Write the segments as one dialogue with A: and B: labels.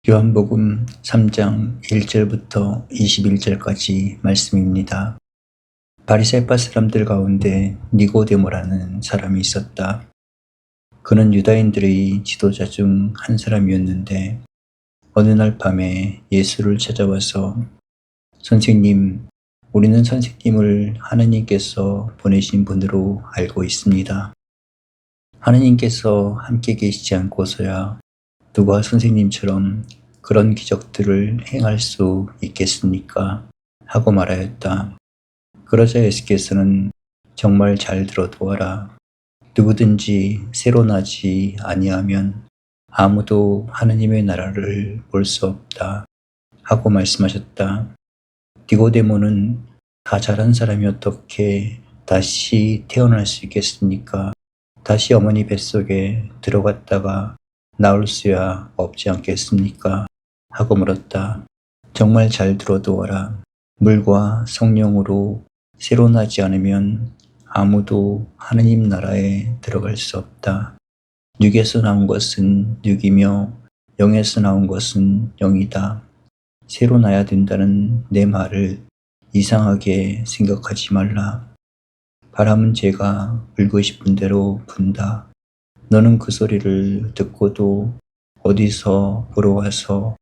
A: 요한복음 3장 1절부터 21절까지 말씀입니다. 바리새파 사람들 가운데 니고데모라는 사람이 있었다. 그는 유다인들의 지도자 중 한 사람이었는데 어느 날 밤에 예수를 찾아와서 선생님, 우리는 선생님을 하느님께서 보내신 분으로 알고 있습니다. 하느님께서 함께 계시지 않고서야 누가 선생님처럼 그런 기적들을 행할 수 있겠습니까? 하고 말하였다. 그러자 예수께서는 정말 잘 들어두어라. 누구든지 새로 나지 아니하면 아무도 하느님의 나라를 볼 수 없다. 하고 말씀하셨다. 니고데모는 다 자란 사람이 어떻게 다시 태어날 수 있겠습니까? 다시 어머니 뱃속에 들어갔다가 나올 수야 없지 않겠습니까? 하고 물었다. 정말 잘 들어두어라. 물과 성령으로 새로 나지 않으면 아무도 하느님 나라에 들어갈 수 없다. 육에서 나온 것은 육이며 영에서 나온 것은 영이다. 새로 나야 된다는 내 말을 이상하게 생각하지 말라. 바람은 제가 불고 싶은 대로 분다. 너는 그 소리를 듣고도 어디서 불어와서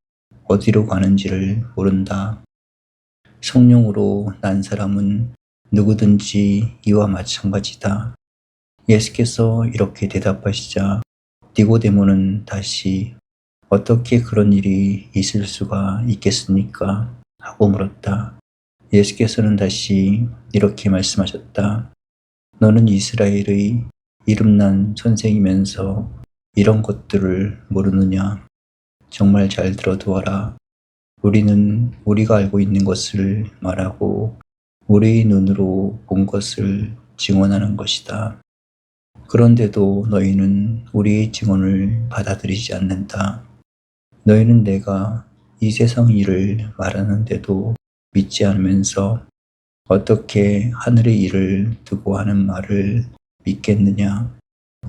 A: 어디로 가는지를 모른다. 성령으로 난 사람은 누구든지 이와 마찬가지다. 예수께서 이렇게 대답하시자 니고데모는 다시 어떻게 그런 일이 있을 수가 있겠습니까? 하고 물었다. 예수께서는 다시 이렇게 말씀하셨다. 너는 이스라엘의 이름난 선생이면서 이런 것들을 모르느냐? 정말 잘 들어두어라. 우리는 우리가 알고 있는 것을 말하고 우리의 눈으로 본 것을 증언하는 것이다. 그런데도 너희는 우리의 증언을 받아들이지 않는다. 너희는 내가 이 세상 일을 말하는데도 믿지 않으면서 어떻게 하늘의 일을 두고 하는 말을 믿겠느냐?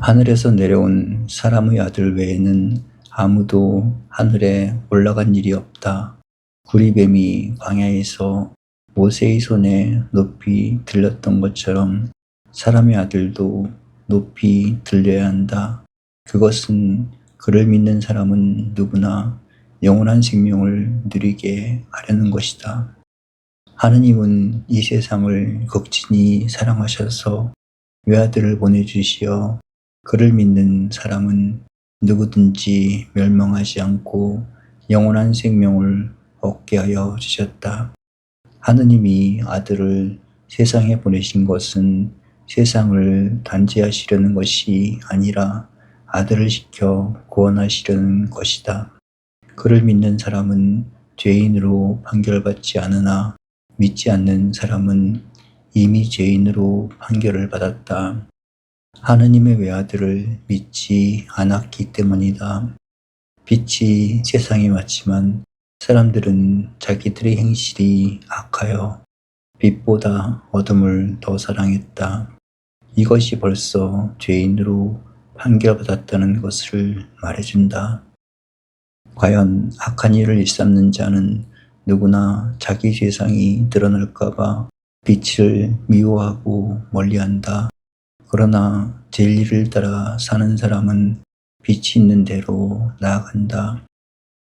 A: 하늘에서 내려온 사람의 아들 외에는 아무도 하늘에 올라간 일이 없다. 구리뱀이 광야에서 모세의 손에 높이 들렸던 것처럼 사람의 아들도 높이 들려야 한다. 그것은 그를 믿는 사람은 누구나 영원한 생명을 누리게 하려는 것이다. 하느님은 이 세상을 극진히 사랑하셔서 외아들을 보내주시어 그를 믿는 사람은 누구든지 멸망하지 않고 영원한 생명을 얻게 하여 주셨다. 하느님이 아들을 세상에 보내신 것은 세상을 단죄하시려는 것이 아니라 아들을 시켜 구원하시려는 것이다. 그를 믿는 사람은 죄인으로 판결받지 않으나 믿지 않는 사람은 이미 죄인으로 판결을 받았다. 하느님의 외아들을 믿지 않았기 때문이다. 빛이 세상에 왔지만 사람들은 자기들의 행실이 악하여 빛보다 어둠을 더 사랑했다. 이것이 벌써 죄인으로 판결받았다는 것을 말해준다. 과연 악한 일을 일삼는 자는 누구나 자기 죄상이 드러날까봐 빛을 미워하고 멀리한다. 그러나 진리를 따라 사는 사람은 빛이 있는 대로 나아간다.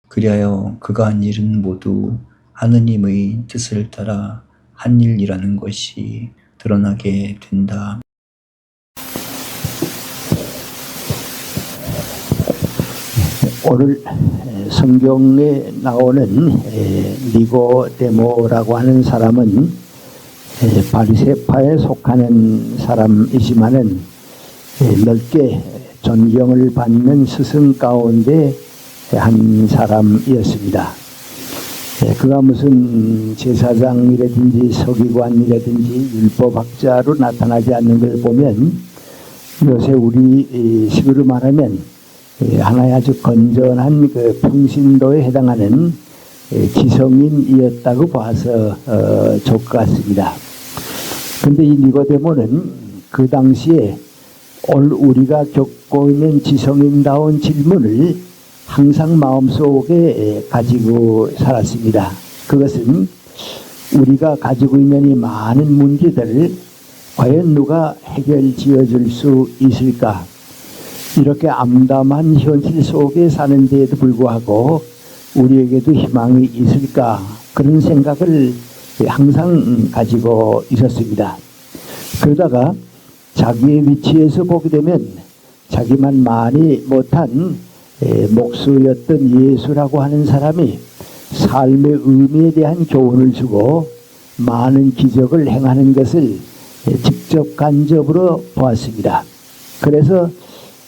A: 그리하여 그가 한 일은 모두 하느님의 뜻을 따라 한 일이라는 것이 드러나게 된다.
B: 오늘 성경에 나오는 니고데모라고 하는 사람은 바리새파에 속하는 사람이지만은 넓게 존경을 받는 스승 가운데 한 사람이었습니다. 그가 무슨 제사장이라든지 서기관이라든지 율법학자로 나타나지 않는 걸 보면 요새 우리 식으로 말하면 하나의 아주 건전한 그 평신도에 해당하는 지성인이었다고 봐서 좋을 것 같습니다. 그런데 이 니고데모는 그 당시에 오늘 우리가 겪고 있는 지성인다운 질문을 항상 마음속에 가지고 살았습니다. 그것은 우리가 가지고 있는 이 많은 문제들을 과연 누가 해결 지어줄 수 있을까? 이렇게 암담한 현실 속에 사는 데에도 불구하고 우리에게도 희망이 있을까? 그런 생각을 항상 가지고 있었습니다. 그러다가 자기의 위치에서 보게 되면 자기만 많이 못한 목수였던 예수라고 하는 사람이 삶의 의미에 대한 교훈을 주고 많은 기적을 행하는 것을 직접 간접으로 보았습니다. 그래서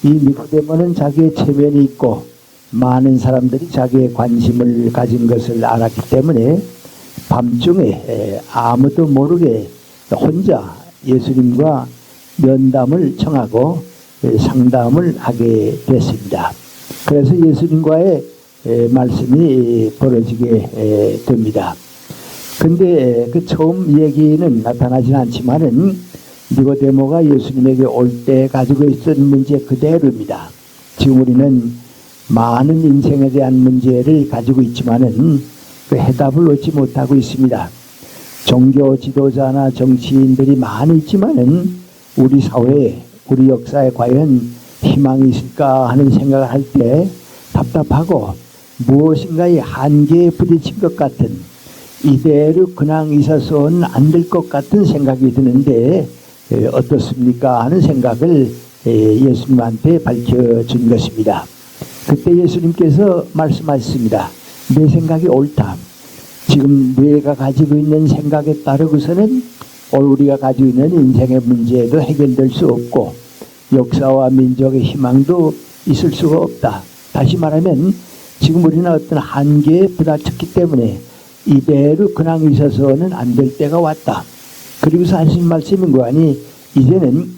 B: 이 니고데모는 자기의 체면이 있고 많은 사람들이 자기의 관심을 가진 것을 알았기 때문에 밤중에 아무도 모르게 혼자 예수님과 면담을 청하고 상담을 하게 됐습니다. 그래서 예수님과의 말씀이 벌어지게 됩니다. 근데 그 처음 얘기는 나타나진 않지만은 니고데모가 예수님에게 올 때 가지고 있었던 문제 그대로입니다. 지금 우리는 많은 인생에 대한 문제를 가지고 있지만은 그 해답을 얻지 못하고 있습니다. 종교 지도자나 정치인들이 많이 있지만은 우리 사회에, 우리 역사에 과연 희망이 있을까 하는 생각을 할 때 답답하고 무엇인가의 한계에 부딪힌 것 같은, 이대로 그냥 있어서는 안 될 것 같은 생각이 드는데 어떻습니까 하는 생각을 예수님한테 밝혀준 것입니다. 그때 예수님께서 말씀하셨습니다. 내 생각이 옳다. 지금 뇌가 가지고 있는 생각에 따르고서는 우리가 가지고 있는 인생의 문제도 해결될 수 없고 역사와 민족의 희망도 있을 수가 없다. 다시 말하면 지금 우리는 어떤 한계에 부딪혔기 때문에 이대로 그냥 있어서는 안 될 때가 왔다. 그리고서 하신 말씀인 거 아니, 이제는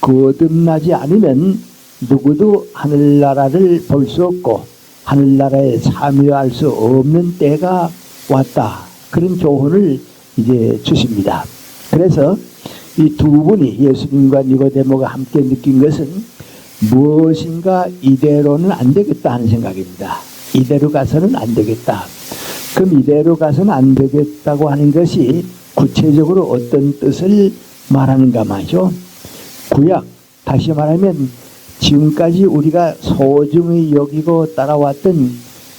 B: 거듭나지 않으면 누구도 하늘나라를 볼 수 없고 하늘나라에 참여할 수 없는 때가 왔다. 그런 교훈을 이제 주십니다. 그래서 이 두 분이 예수님과 니고데모가 함께 느낀 것은 무엇인가 이대로는 안 되겠다 하는 생각입니다. 이대로 가서는 안 되겠다. 그럼 이대로 가서는 안 되겠다고 하는 것이 구체적으로 어떤 뜻을 말하는가 말이죠. 구약, 다시 말하면 지금까지 우리가 소중히 여기고 따라왔던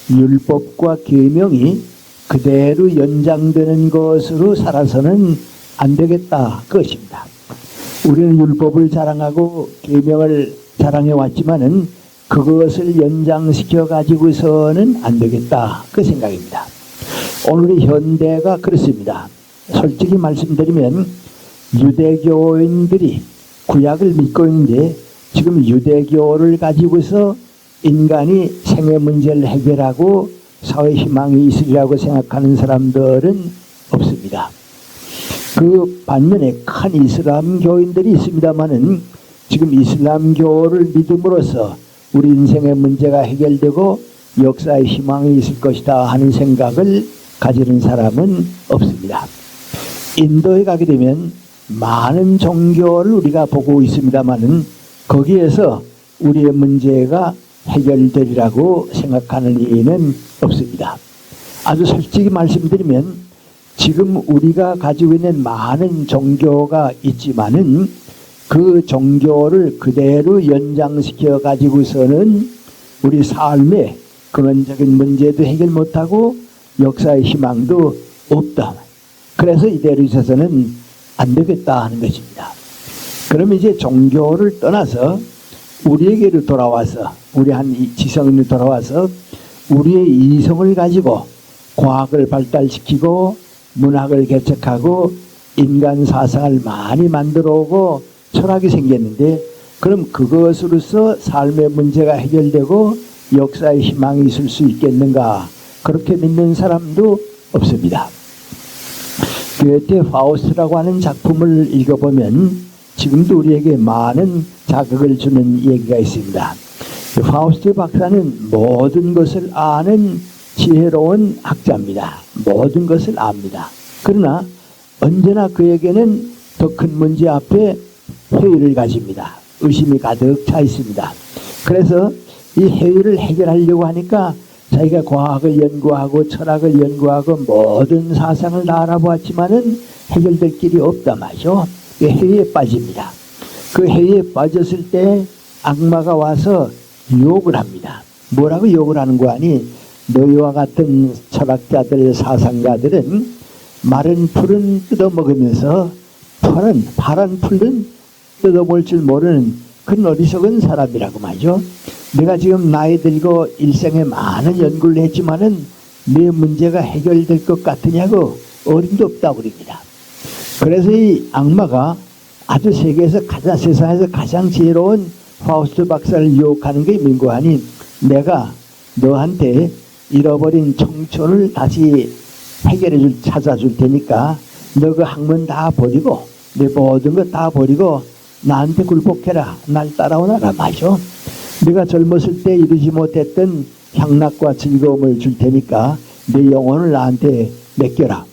B: 율법과 계명이 그대로 연장되는 것으로 살아서는 안 되겠다 그것입니다. 우리는 율법을 자랑하고 계명을 자랑해 왔지만은 그것을 연장시켜 가지고서는 안 되겠다 그 생각입니다. 오늘의 현대가 그렇습니다. 솔직히 말씀드리면 유대교인들이 구약을 믿고 있는데 지금 유대교를 가지고서 인간이 생애 문제를 해결하고 사회 희망이 있으리라고 생각하는 사람들은 없습니다. 그 반면에 큰 이슬람 교인들이 있습니다만은 지금 이슬람교를 믿음으로써 우리 인생의 문제가 해결되고 역사의 희망이 있을 것이다 하는 생각을 가지는 사람은 없습니다. 인도에 가게 되면 많은 종교를 우리가 보고 있습니다만은 거기에서 우리의 문제가 해결되리라고 생각하는 이는 없습니다. 아주 솔직히 말씀드리면 지금 우리가 가지고 있는 많은 종교가 있지만은 그 종교를 그대로 연장시켜 가지고서는 우리 삶의 근원적인 문제도 해결 못하고 역사의 희망도 없다. 그래서 이대로 있어서는 안 되겠다 하는 것입니다. 그럼 이제 종교를 떠나서 우리에게로 돌아와서 우리 한 지성인으로 돌아와서 우리의 이성을 가지고 과학을 발달시키고 문학을 개척하고 인간 사상을 많이 만들어 오고 철학이 생겼는데 그럼 그것으로서 삶의 문제가 해결되고 역사의 희망이 있을 수 있겠는가? 그렇게 믿는 사람도 없습니다. 괴테 파우스트라고 하는 작품을 읽어보면 지금도 우리에게 많은 자극을 주는 얘기가 있습니다. 파우스트 박사는 모든 것을 아는 지혜로운 학자입니다. 모든 것을 압니다. 그러나 언제나 그에게는 더 큰 문제 앞에 회의를 가집니다. 의심이 가득 차 있습니다. 그래서 이 해외를 해결하려고 하니까 자기가 과학을 연구하고 철학을 연구하고 모든 사상을 다 알아보았지만은 해결될 길이 없단 말이죠. 그 해외에 빠집니다. 그 해외에 빠졌을 때 악마가 와서 유혹을 합니다. 뭐라고 유혹을 하는 거 아니? 너희와 같은 철학자들, 사상가들은 마른 풀은 뜯어먹으면서 파란 풀은 뜯어볼 줄 모르는 그런 어리석은 사람이라고 말이죠. 내가 지금 나이 들고 일생에 많은 연구를 했지만은 내 문제가 해결될 것 같으냐고 어림도 없다고 그럽니다. 그래서 이 악마가 아주 세상에서 가장 지혜로운 파우스트 박사를 유혹하는 게 민고하니 내가 너한테 잃어버린 청춘을 다시 찾아줄 테니까 너 그 학문 다 버리고 내 모든 거 다 버리고 나한테 굴복해라. 날 따라오너라 말이죠. 네가 젊었을 때 이루지 못했던 향락과 즐거움을 줄 테니까 내 영혼을 나한테 맡겨라.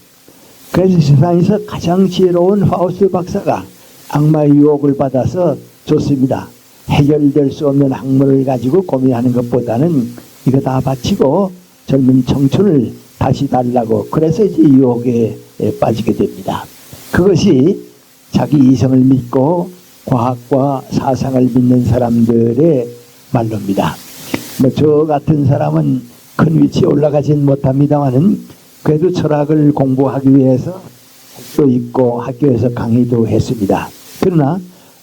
B: 그래서 세상에서 가장 지혜로운 파우스트 박사가 악마의 유혹을 받아서 좋습니다. 해결될 수 없는 학문을 가지고 고민하는 것보다는 이거 다 바치고 젊은 청춘을 다시 달라고 그래서 이제 유혹에 빠지게 됩니다. 그것이 자기 이성을 믿고 과학과 사상을 믿는 사람들의 말로입니다. 저 같은 사람은 큰 위치에 올라가진 못합니다만은 그래도 철학을 공부하기 위해서 책도 읽고 학교에서 강의도 했습니다. 그러나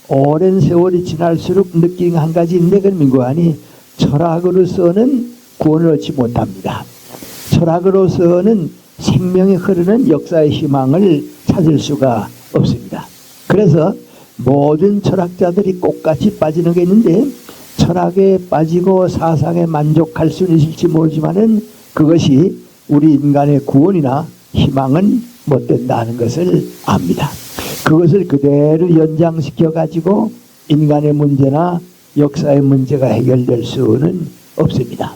B: 오랜 세월이 지날수록 느낀 한 가지 있는데 그건 민고하니 철학으로서는 구원을 얻지 못합니다. 철학으로서는 생명이 흐르는 역사의 희망을 찾을 수가 없습니다. 그래서 모든 철학자들이 똑같이 빠지는 게 있는데 철학에 빠지고 사상에 만족할 수는 있을지 모르지만은 그것이 우리 인간의 구원이나 희망은 못 된다는 것을 압니다. 그것을 그대로 연장시켜 가지고 인간의 문제나 역사의 문제가 해결될 수는 없습니다.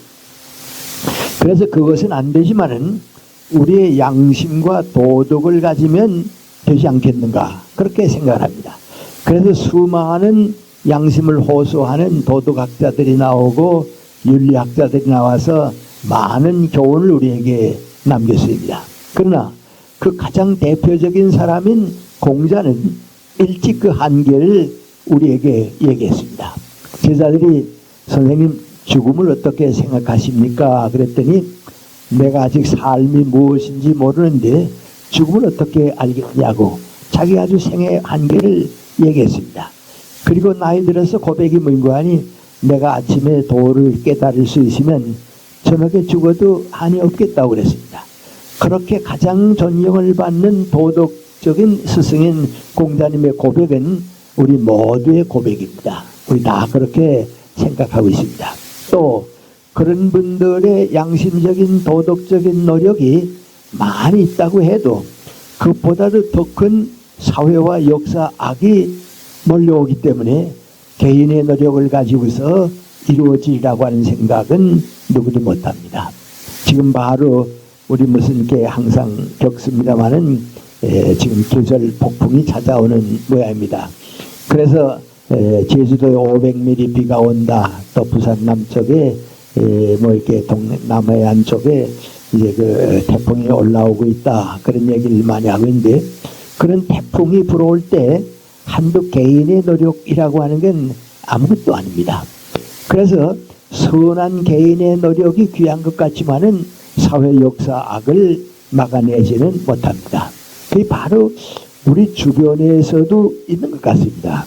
B: 그래서 그것은 안 되지만은 우리의 양심과 도덕을 가지면 되지 않겠는가 그렇게 생각합니다. 그래서 수많은 양심을 호소하는 도덕학자들이 나오고 윤리학자들이 나와서 많은 교훈을 우리에게 남겼습니다. 그러나 그 가장 대표적인 사람인 공자는 일찍 그 한계를 우리에게 얘기했습니다. 제자들이 선생님 죽음을 어떻게 생각하십니까? 그랬더니 내가 아직 삶이 무엇인지 모르는데 죽음을 어떻게 알겠냐고 자기 아주 생의 한계를 얘기했습니다. 그리고 나이 들어서 고백이 뭔가 하니 내가 아침에 도를 깨달을 수 있으면 저녁에 죽어도 한이 없겠다고 그랬습니다. 그렇게 가장 존경을 받는 도덕적인 스승인 공자님의 고백은 우리 모두의 고백입니다. 우리 다 그렇게 생각하고 있습니다. 또 그런 분들의 양심적인 도덕적인 노력이 많이 있다고 해도 그보다도 더 큰 사회와 역사 악이 몰려오기 때문에 개인의 노력을 가지고서 이루어지리라고 하는 생각은 누구도 못합니다. 지금 바로 우리 무슨 게 항상 겪습니다마는 지금 계절 폭풍이 찾아오는 모양입니다. 그래서 제주도에 500mm 비가 온다. 또 부산 남쪽에 뭐 이렇게 남해안 쪽에 이제 그 태풍이 올라오고 있다. 그런 얘기를 많이 하고 있는데 그런 태풍이 불어올 때 한두 개인의 노력이라고 하는 건 아무것도 아닙니다. 그래서 선한 개인의 노력이 귀한 것 같지만은 사회 역사 악을 막아내지는 못합니다. 그게 바로 우리 주변에서도 있는 것 같습니다.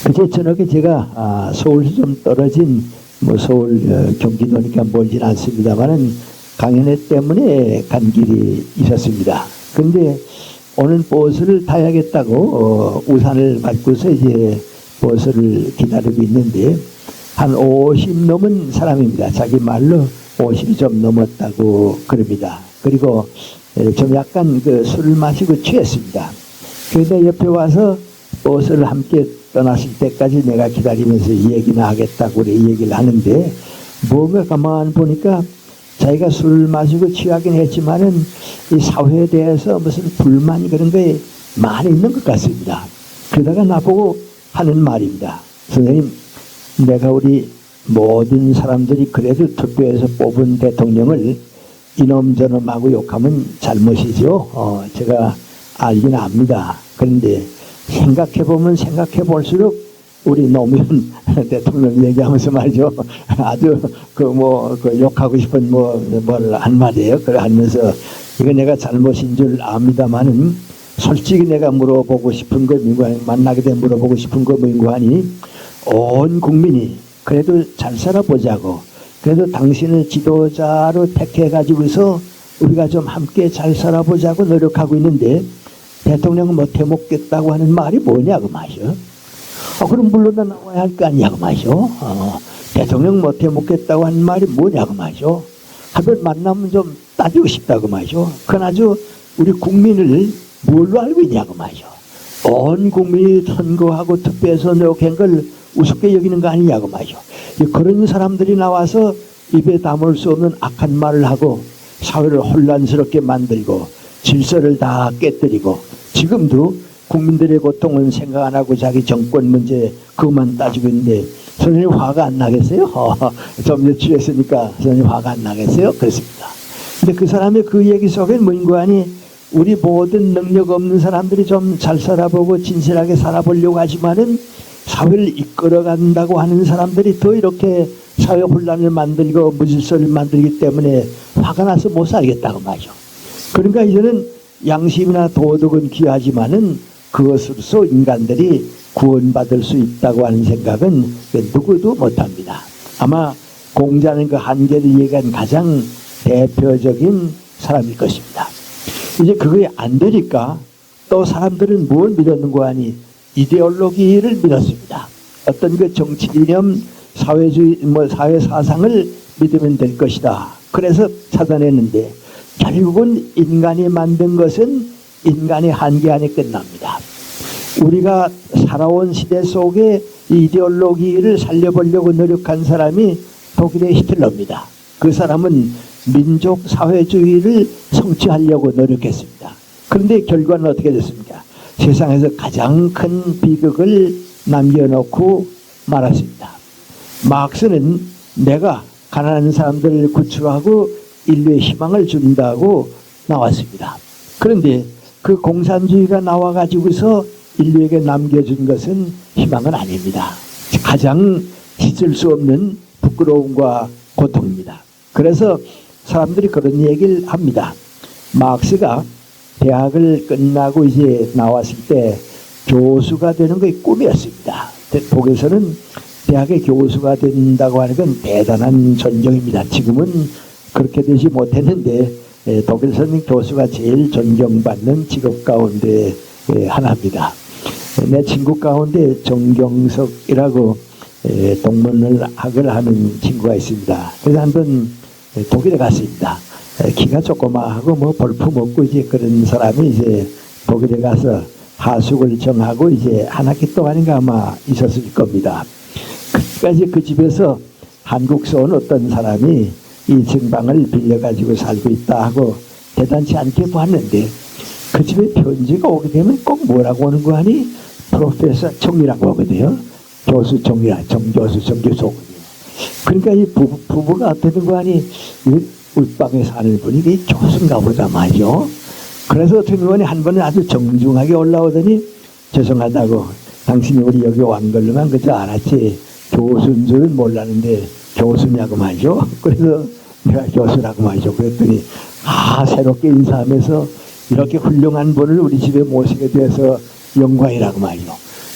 B: 그제 저녁에 제가 서울에서 좀 떨어진 뭐 서울 경기도니까 멀진 않습니다만은 강연회 때문에 간 길이 있었습니다. 근데 오늘 버스를 타야겠다고 우산을 갖고서 이제 버스를 기다리고 있는데 한 50 넘은 사람입니다. 자기 말로 50이 좀 넘었다고 그럽니다. 그리고 좀 약간 그 술을 마시고 취했습니다. 그런데 옆에 와서 버스를 함께 떠났을 때까지 내가 기다리면서 이 얘기나 하겠다고 이 얘기를 하는데 뭔가 가만 보니까 자기가 술을 마시고 취하긴 했지만은 이 사회에 대해서 무슨 불만 그런 거에 많이 있는 것 같습니다. 그러다가 나보고 하는 말입니다. 선생님, 내가 우리 모든 사람들이 그래도 투표해서 뽑은 대통령을 이놈저놈하고 욕하면 잘못이죠. 제가 알긴 압니다. 그런데 생각해보면 생각해볼수록 우리 노무현 대통령 얘기하면서 말이죠. 아주 그 욕하고 싶은 뭘 한 말이에요. 그래 하면서 이거 내가 잘못인 줄 압니다만은 솔직히 내가 물어보고 싶은 거 만나게 되면 물어보고 싶은 거 뭐인고하니 온 국민이 그래도 잘 살아보자고 그래도 당신을 지도자로 택해가지고서 우리가 좀 함께 잘 살아보자고 노력하고 있는데 대통령은 못해먹겠다고 하는 말이 뭐냐고 마셔. 그럼 물러나 나와야 할 거 아니냐고 마셔. 대통령 못해먹겠다고 하는 말이 뭐냐고 마셔. 한번 만나면 좀 따지고 싶다고 마셔. 그나저 우리 국민을 뭘로 알고 있냐고 마셔. 온 국민이 선거하고 투표해서 노력한 걸 우습게 여기는 거 아니냐고 마셔. 그런 사람들이 나와서 입에 담을 수 없는 악한 말을 하고 사회를 혼란스럽게 만들고 질서를 다 깨뜨리고 지금도 국민들의 고통은 생각 안 하고 자기 정권 문제 그것만 따지고 있는데 선생님 화가 안 나겠어요? 좀 전에 취했으니까 선생님 화가 안 나겠어요? 그렇습니다. 근데 그 사람의 그 얘기 속에 뭐인고 하니 우리 모든 능력 없는 사람들이 좀 잘 살아보고 진실하게 살아보려고 하지만은 사회를 이끌어간다고 하는 사람들이 더 이렇게 사회 혼란을 만들고 무질서를 만들기 때문에 화가 나서 못 살겠다고 말이죠. 그러니까 이제는 양심이나 도덕은 귀하지만은 그것으로서 인간들이 구원받을 수 있다고 하는 생각은 누구도 못합니다. 아마 공자는 그 한계를 얘기한 가장 대표적인 사람일 것입니다. 이제 그게 안 되니까 또 사람들은 뭘 믿었는고 하니 이데올로기를 믿었습니다. 어떤 그 정치 이념, 사회주의, 사회 사상을 믿으면 될 것이다. 그래서 찾아냈는데 결국은 인간이 만든 것은 인간의 한계 안에 끝납니다. 우리가 살아온 시대 속에 이데올로기를 살려보려고 노력한 사람이 독일의 히틀러입니다. 그 사람은 민족 사회주의를 성취하려고 노력했습니다. 그런데 결과는 어떻게 됐습니까? 세상에서 가장 큰 비극을 남겨놓고 말았습니다. 마크스는 내가 가난한 사람들을 구출하고 인류의 희망을 준다고 나왔습니다. 그런데 그 공산주의가 나와가지고서 인류에게 남겨준 것은 희망은 아닙니다. 가장 잊을 수 없는 부끄러움과 고통입니다. 그래서 사람들이 그런 얘기를 합니다. 마크스가 대학을 끝나고 이제 나왔을 때 교수가 되는 게 꿈이었습니다. 독일에서는 대학의 교수가 된다고 하는 건 대단한 존경입니다. 지금은 그렇게 되지 못했는데 독일에서는 교수가 제일 존경받는 직업 가운데 하나입니다. 내 친구 가운데 정경석이라고 동문을 학을 하는 친구가 있습니다. 그래서 한번 독일에 갔습니다. 키가 조그마하고 볼품 없고 이제 그런 사람이 이제 독일에 가서 하숙을 정하고 이제 한 학기 동안인가 아마 있었을 겁니다. 그때까지 그 집에서 한국서 온 어떤 사람이 2층 방을 빌려가지고 살고 있다 하고 대단치 않게 보았는데 그 집에 편지가 오게 되면 꼭 뭐라고 오는 거 하니 프로페서 정이라고 하거든요. 교수 정이라 정교수 정교수. 그러니까 이 부부가 어떤 거 하니 울방에 사는 분이 교수인가 보다 말이죠. 그래서 어떤 거니 한 번은 아주 정중하게 올라오더니 죄송하다고 당신이 우리 여기 온 걸로만 그저 알았지 교수인 줄은 몰랐는데 교수냐고 말이죠. 그래서 내가 교수라고 말이죠. 그랬더니 새롭게 인사하면서 이렇게 훌륭한 분을 우리 집에 모시게 돼서 영광이라고 말이죠.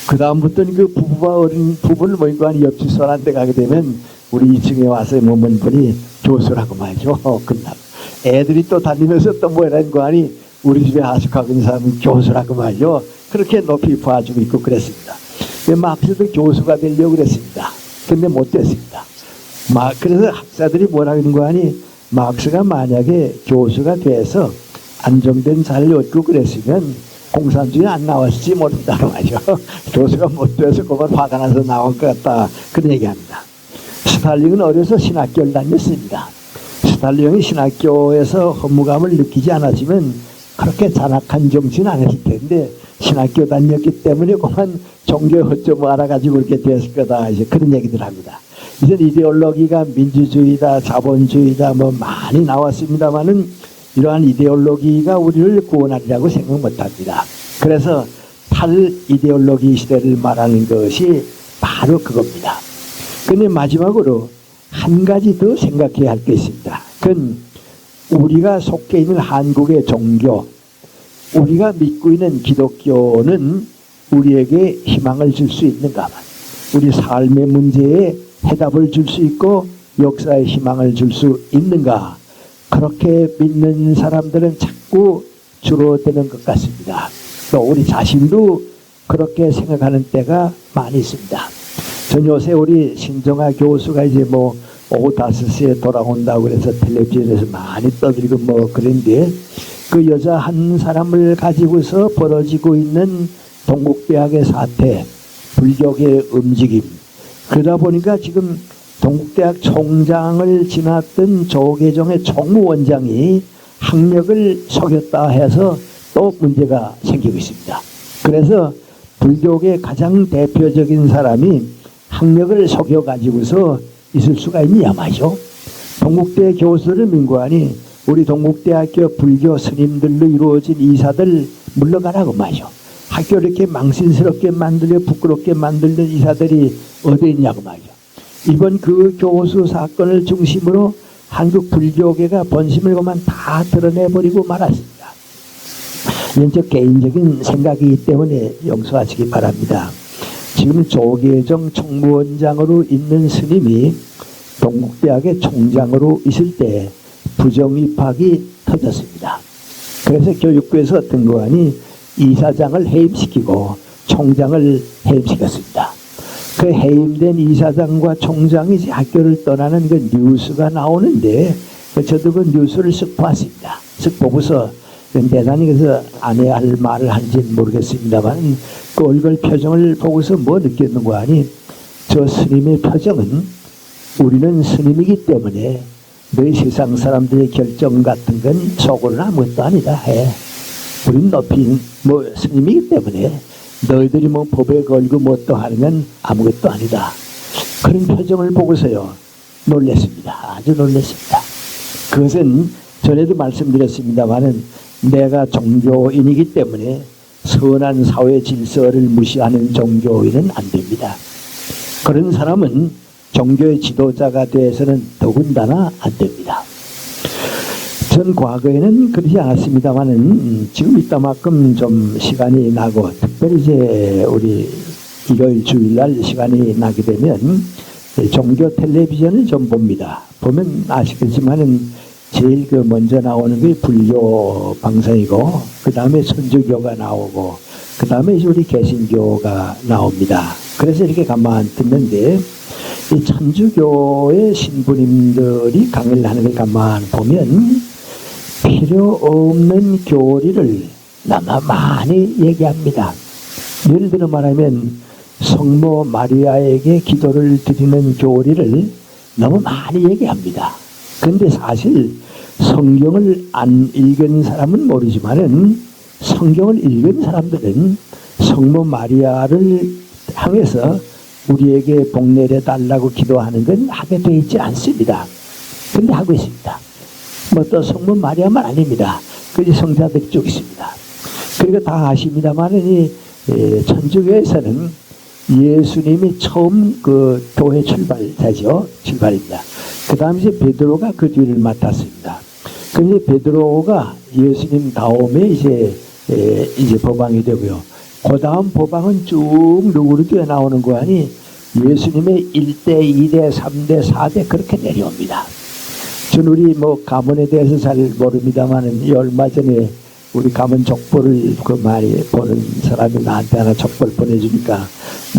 B: 그 다음부터는 그 부부와 어린 부부를 모이고 한 옆집 손한테 가게 되면 우리 2층에 와서 머문 분이 교수라고 말이죠. 끝나고 애들이 또 다니면서 또 뭐라는 거 하니 우리 집에 하숙하고 있는 사람은 교수라고 말이죠. 그렇게 높이 봐주고 있고 그랬습니다. 마크스도 교수가 되려고 그랬습니다. 근데 못 됐습니다. 그래서 학자들이 뭐라고 하는 거 하니 마크스가 만약에 교수가 돼서 안정된 자리를 얻고 그랬으면 공산주의 안 나왔을지 모른다고 말이죠. 교수가 못 돼서 그걸 화가 나서 나온 것 같다. 그런 얘기합니다. 스탈린은 어려서 신학교를 다녔습니다. 스탈린이 신학교에서 허무감을 느끼지 않았으면 그렇게 잔악한 정치는 안 했을 텐데 신학교 다녔기 때문에 그만 종교의 허점을 알아가지고 그렇게 됐을 거다. 이제 그런 얘기들 합니다. 이제 이데올로기가 민주주의다, 자본주의다 뭐 많이 나왔습니다만은 이러한 이데올로기가 우리를 구원하리라고 생각 못합니다. 그래서 탈이데올로기 시대를 말하는 것이 바로 그겁니다. 그런데 마지막으로 한 가지 더 생각해야 할 게 있습니다. 그건 우리가 속해 있는 한국의 종교, 우리가 믿고 있는 기독교는 우리에게 희망을 줄 수 있는가? 우리 삶의 문제에 해답을 줄 수 있고 역사에 희망을 줄 수 있는가? 그렇게 믿는 사람들은 자꾸 줄어드는 것 같습니다. 또 우리 자신도 그렇게 생각하는 때가 많이 있습니다. 전 요새 우리 신정아 교수가 이제 뭐 오후 5시에 돌아온다고 그래서 텔레비전에서 많이 떠들고 뭐 그런데 그 여자 한 사람을 가지고서 벌어지고 있는 동국대학의 사태, 불교계의 움직임, 그러다 보니까 지금 동국대학 총장을 지났던 조계종의 총무원장이 학력을 속였다 해서 또 문제가 생기고 있습니다. 그래서 불교계 가장 대표적인 사람이 학력을 속여가지고서 있을 수가 있냐 말이죠. 동국대 교수를 민구하니 우리 동국대학교 불교 스님들로 이루어진 이사들 물러가라고 말이죠. 학교 이렇게 망신스럽게 만들려 부끄럽게 만들던 이사들이 어디 있냐고 말이죠. 이번 그 교수 사건을 중심으로 한국 불교계가 본심을 그만 다 드러내버리고 말았습니다. 이건 저 개인적인 생각이기 때문에 용서하시기 바랍니다. 지금 조계종 총무원장으로 있는 스님이 동국대학의 총장으로 있을 때 부정입학이 터졌습니다. 그래서 교육부에서 어떤 거하니 이사장을 해임시키고 총장을 해임시켰습니다. 그 해임된 이사장과 총장이 학교를 떠나는 그 뉴스가 나오는데 저도 그 뉴스를 쓱 봤습니다. 쓱 보고서 대단히 그래서 안 해야 할 말을 한지는 모르겠습니다만 그 얼굴 표정을 보고서 뭐 느꼈는가 하니 저 스님의 표정은 우리는 스님이기 때문에 너희 세상 사람들의 결정 같은 건 속으로는 아무것도 아니다 해. 우리는 높이 뭐 스님이기 때문에 너희들이 뭐 법에 걸고 뭐 또 하는 건 아무것도 아니다. 그런 표정을 보고서요 놀랐습니다. 아주 놀랐습니다. 그것은 전에도 말씀드렸습니다마는 내가 종교인이기 때문에 선한 사회 질서를 무시하는 종교인은 안 됩니다. 그런 사람은 종교의 지도자가 돼서는 더군다나 안 됩니다. 전 과거에는 그러지 않았습니다만은 지금 이따만큼 좀 시간이 나고 특별히 이제 우리 일요일 주일날 시간이 나게 되면 종교 텔레비전을 좀 봅니다. 보면 아시겠지만은 제일 그 먼저 나오는 게 불교 방송이고 그 다음에 천주교가 나오고 그 다음에 이제 우리 개신교가 나옵니다. 그래서 이렇게 가만 듣는데 이 천주교의 신부님들이 강의를 하는 걸 가만 보면 필요 없는 교리를 너무 많이 얘기합니다. 예를 들어 말하면 성모 마리아에게 기도를 드리는 교리를 너무 많이 얘기합니다. 그런데 사실 성경을 안 읽은 사람은 모르지만은 성경을 읽은 사람들은 성모 마리아를 향해서 우리에게 복 내려달라고 기도하는 건 하게 되어 있지 않습니다. 근데 하고 있습니다. 뭐 또 성모 마리아만 아닙니다. 그게 성자들이 쭉 있습니다. 그리고 다 아십니다만은 이 천주교에서는 예수님이 처음 그 교회 출발입니다. 그 다음 이제 베드로가 그 뒤를 맡았습니다. 그런데 베드로가 예수님 다음에 이제 법왕이 되고요. 그 다음 법왕은 쭉 누구로 뛰어나오는 거 아니 예수님의 1대, 2대, 3대, 4대 그렇게 내려옵니다. 전 우리 뭐 가문에 대해서 잘 모릅니다만은 얼마 전에 우리 가문 족보를 그 많이 보는 사람이 나한테 하나 족보를 보내주니까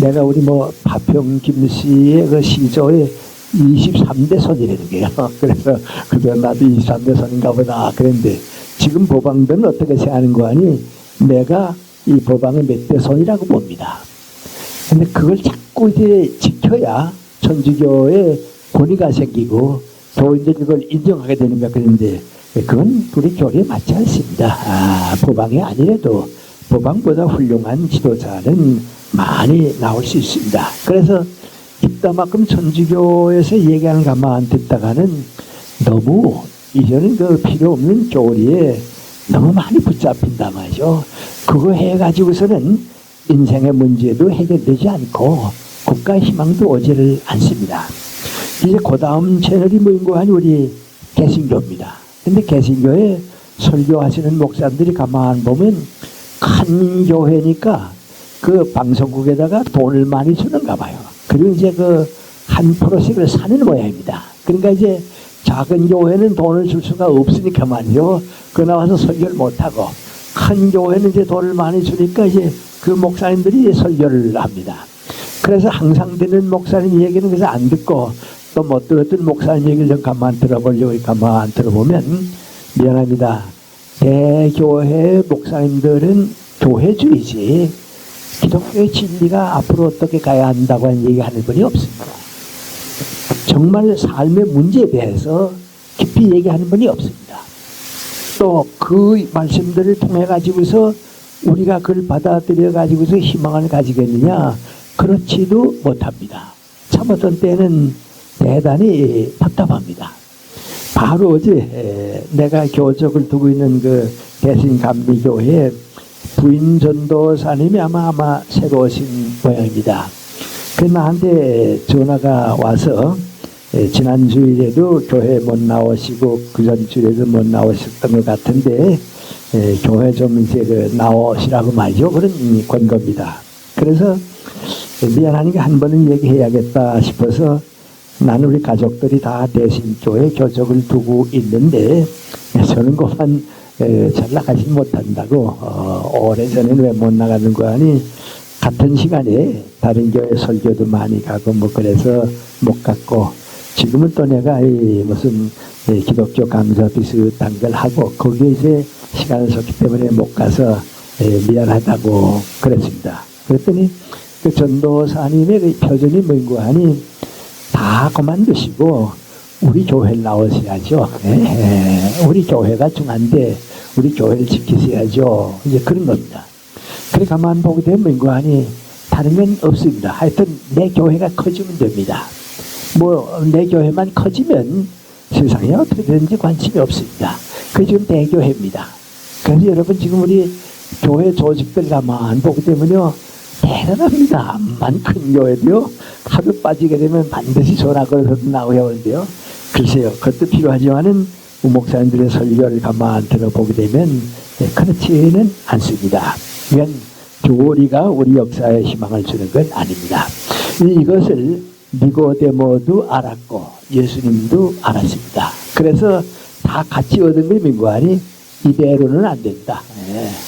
B: 내가 우리 뭐 파평 김씨의 그 시조에 23대 손이라는 게요. 그래서 그래서 나도 23대 손인가 보다 그랬는데 지금 법왕들은 어떻게 생각하는 거 아니 내가 이 법왕의 몇 대 손이라고 봅니다. 근데 그걸 자꾸 이제 지켜야 천주교의 권위가 생기고 교인들이 그걸 인정하게 되는가 그런데 그건 우리 교리에 맞지 않습니다. 법왕이 아니라도 법왕보다 훌륭한 지도자는 많이 나올 수 있습니다. 그래서 이 이따만큼 천주교에서 얘기하는 것만 듣다가는 너무 이제는 그 필요 없는 교리에 너무 많이 붙잡힌단 말이죠. 그거 해가지고서는 인생의 문제도 해결되지 않고 국가 희망도 오지를 않습니다. 이제 그 다음 채널이 뭐인고 하니 우리 개신교입니다. 근데 개신교에 설교하시는 목사님들이 가만 보면 큰 교회니까 그 방송국에다가 돈을 많이 주는가 봐요. 그리고 이제 그 한 프로씩을 사는 모양입니다. 그러니까 이제 작은 교회는 돈을 줄 수가 없으니까 말이죠. 그 나와서 설교를 못하고 큰 교회는 이제 돈을 많이 주니까 이제 그 목사님들이 설교를 합니다. 그래서 항상 듣는 목사님 얘기는 그래서 안 듣고 또 못 들었던 목사님 얘기를 좀 가만 들어보려고 가만 들어보면 미안합니다. 대교회 목사님들은 교회주의지 기독교의 진리가 앞으로 어떻게 가야 한다고 하는 얘기하는 분이 없습니다. 정말 삶의 문제에 대해서 깊이 얘기하는 분이 없습니다. 또 그 말씀들을 통해 가지고서 우리가 그걸 받아들여 가지고서 희망을 가지겠느냐 그렇지도 못합니다. 참 어떤 때는 대단히 답답합니다. 바로 어제 내가 교적을 두고 있는 그 대신감리교회 부인 전도사님이 아마 새로 오신 모양입니다. 그 나한테 전화가 와서 지난 주일에도 교회 못 나오시고 그 전 주일에도 못 나오셨던 것 같은데 교회 좀 이제 그 나오시라고 말이죠. 그런 건 겁니다. 그래서 미안하니까 한 번은 얘기해야겠다 싶어서 나는 우리 가족들이 다 대신교회 교적을 두고 있는데 저는 그만 잘 나가지 못한다고 오래전에는 왜 못 나가는 거 아니 같은 시간에 다른 교회 설교도 많이 가고 뭐 그래서 못 갔고 지금은 또 내가 무슨 기독교 강좌 비슷한 걸 하고 거기에 이제 시간을 줬기 때문에 못 가서 미안하다고 그랬습니다. 그랬더니 그 전도사님의 그 표정이 뭔고 하니 다 그만두시고 우리 교회를 나오셔야죠. 우리 교회가 중요한데 우리 교회를 지키셔야죠. 이제 그런 겁니다. 그래 가만 보게 되면 뭔고 하니 다른 건 없습니다. 하여튼 내 교회가 커지면 됩니다. 뭐 내 교회만 커지면 세상에 어떻게 되는지 관심이 없습니다. 그게 지금 대교회입니다. 그래서 여러분 지금 우리 교회 조직들 가만 보게 되면요 대단합니다. 암만 큰 교회도요 하루 빠지게 되면 반드시 전화 걸어서 나오야 하는데요. 글쎄요 그것도 필요하지만은 목사님들의 설교를 가만 들어보게 되면 그렇지는 않습니다. 이건 교리가 우리 역사에 희망을 주는 건 아닙니다. 이것을 니고데모도 알았고 예수님도 알았습니다. 그래서 다 같이 얻은 게 민구하니 이대로는 안 된다.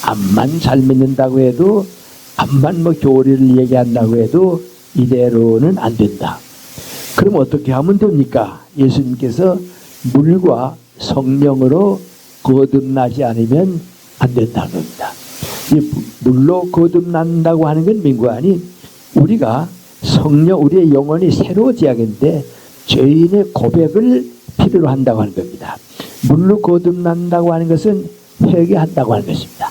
B: 암만 잘 믿는다고 해도 암만 뭐 교리를 얘기한다고 해도 이대로는 안 된다. 그럼 어떻게 하면 됩니까? 예수님께서 물과 성령으로 거듭나지 않으면 안 된다는 겁니다. 이 물로 거듭난다고 하는 건 민구하니 우리가 성령 우리의 영혼이 새로워지야겠는데 죄인의 고백을 필요로 한다고 하는 겁니다. 물로 거듭난다고 하는 것은 회개한다고 하는 것입니다.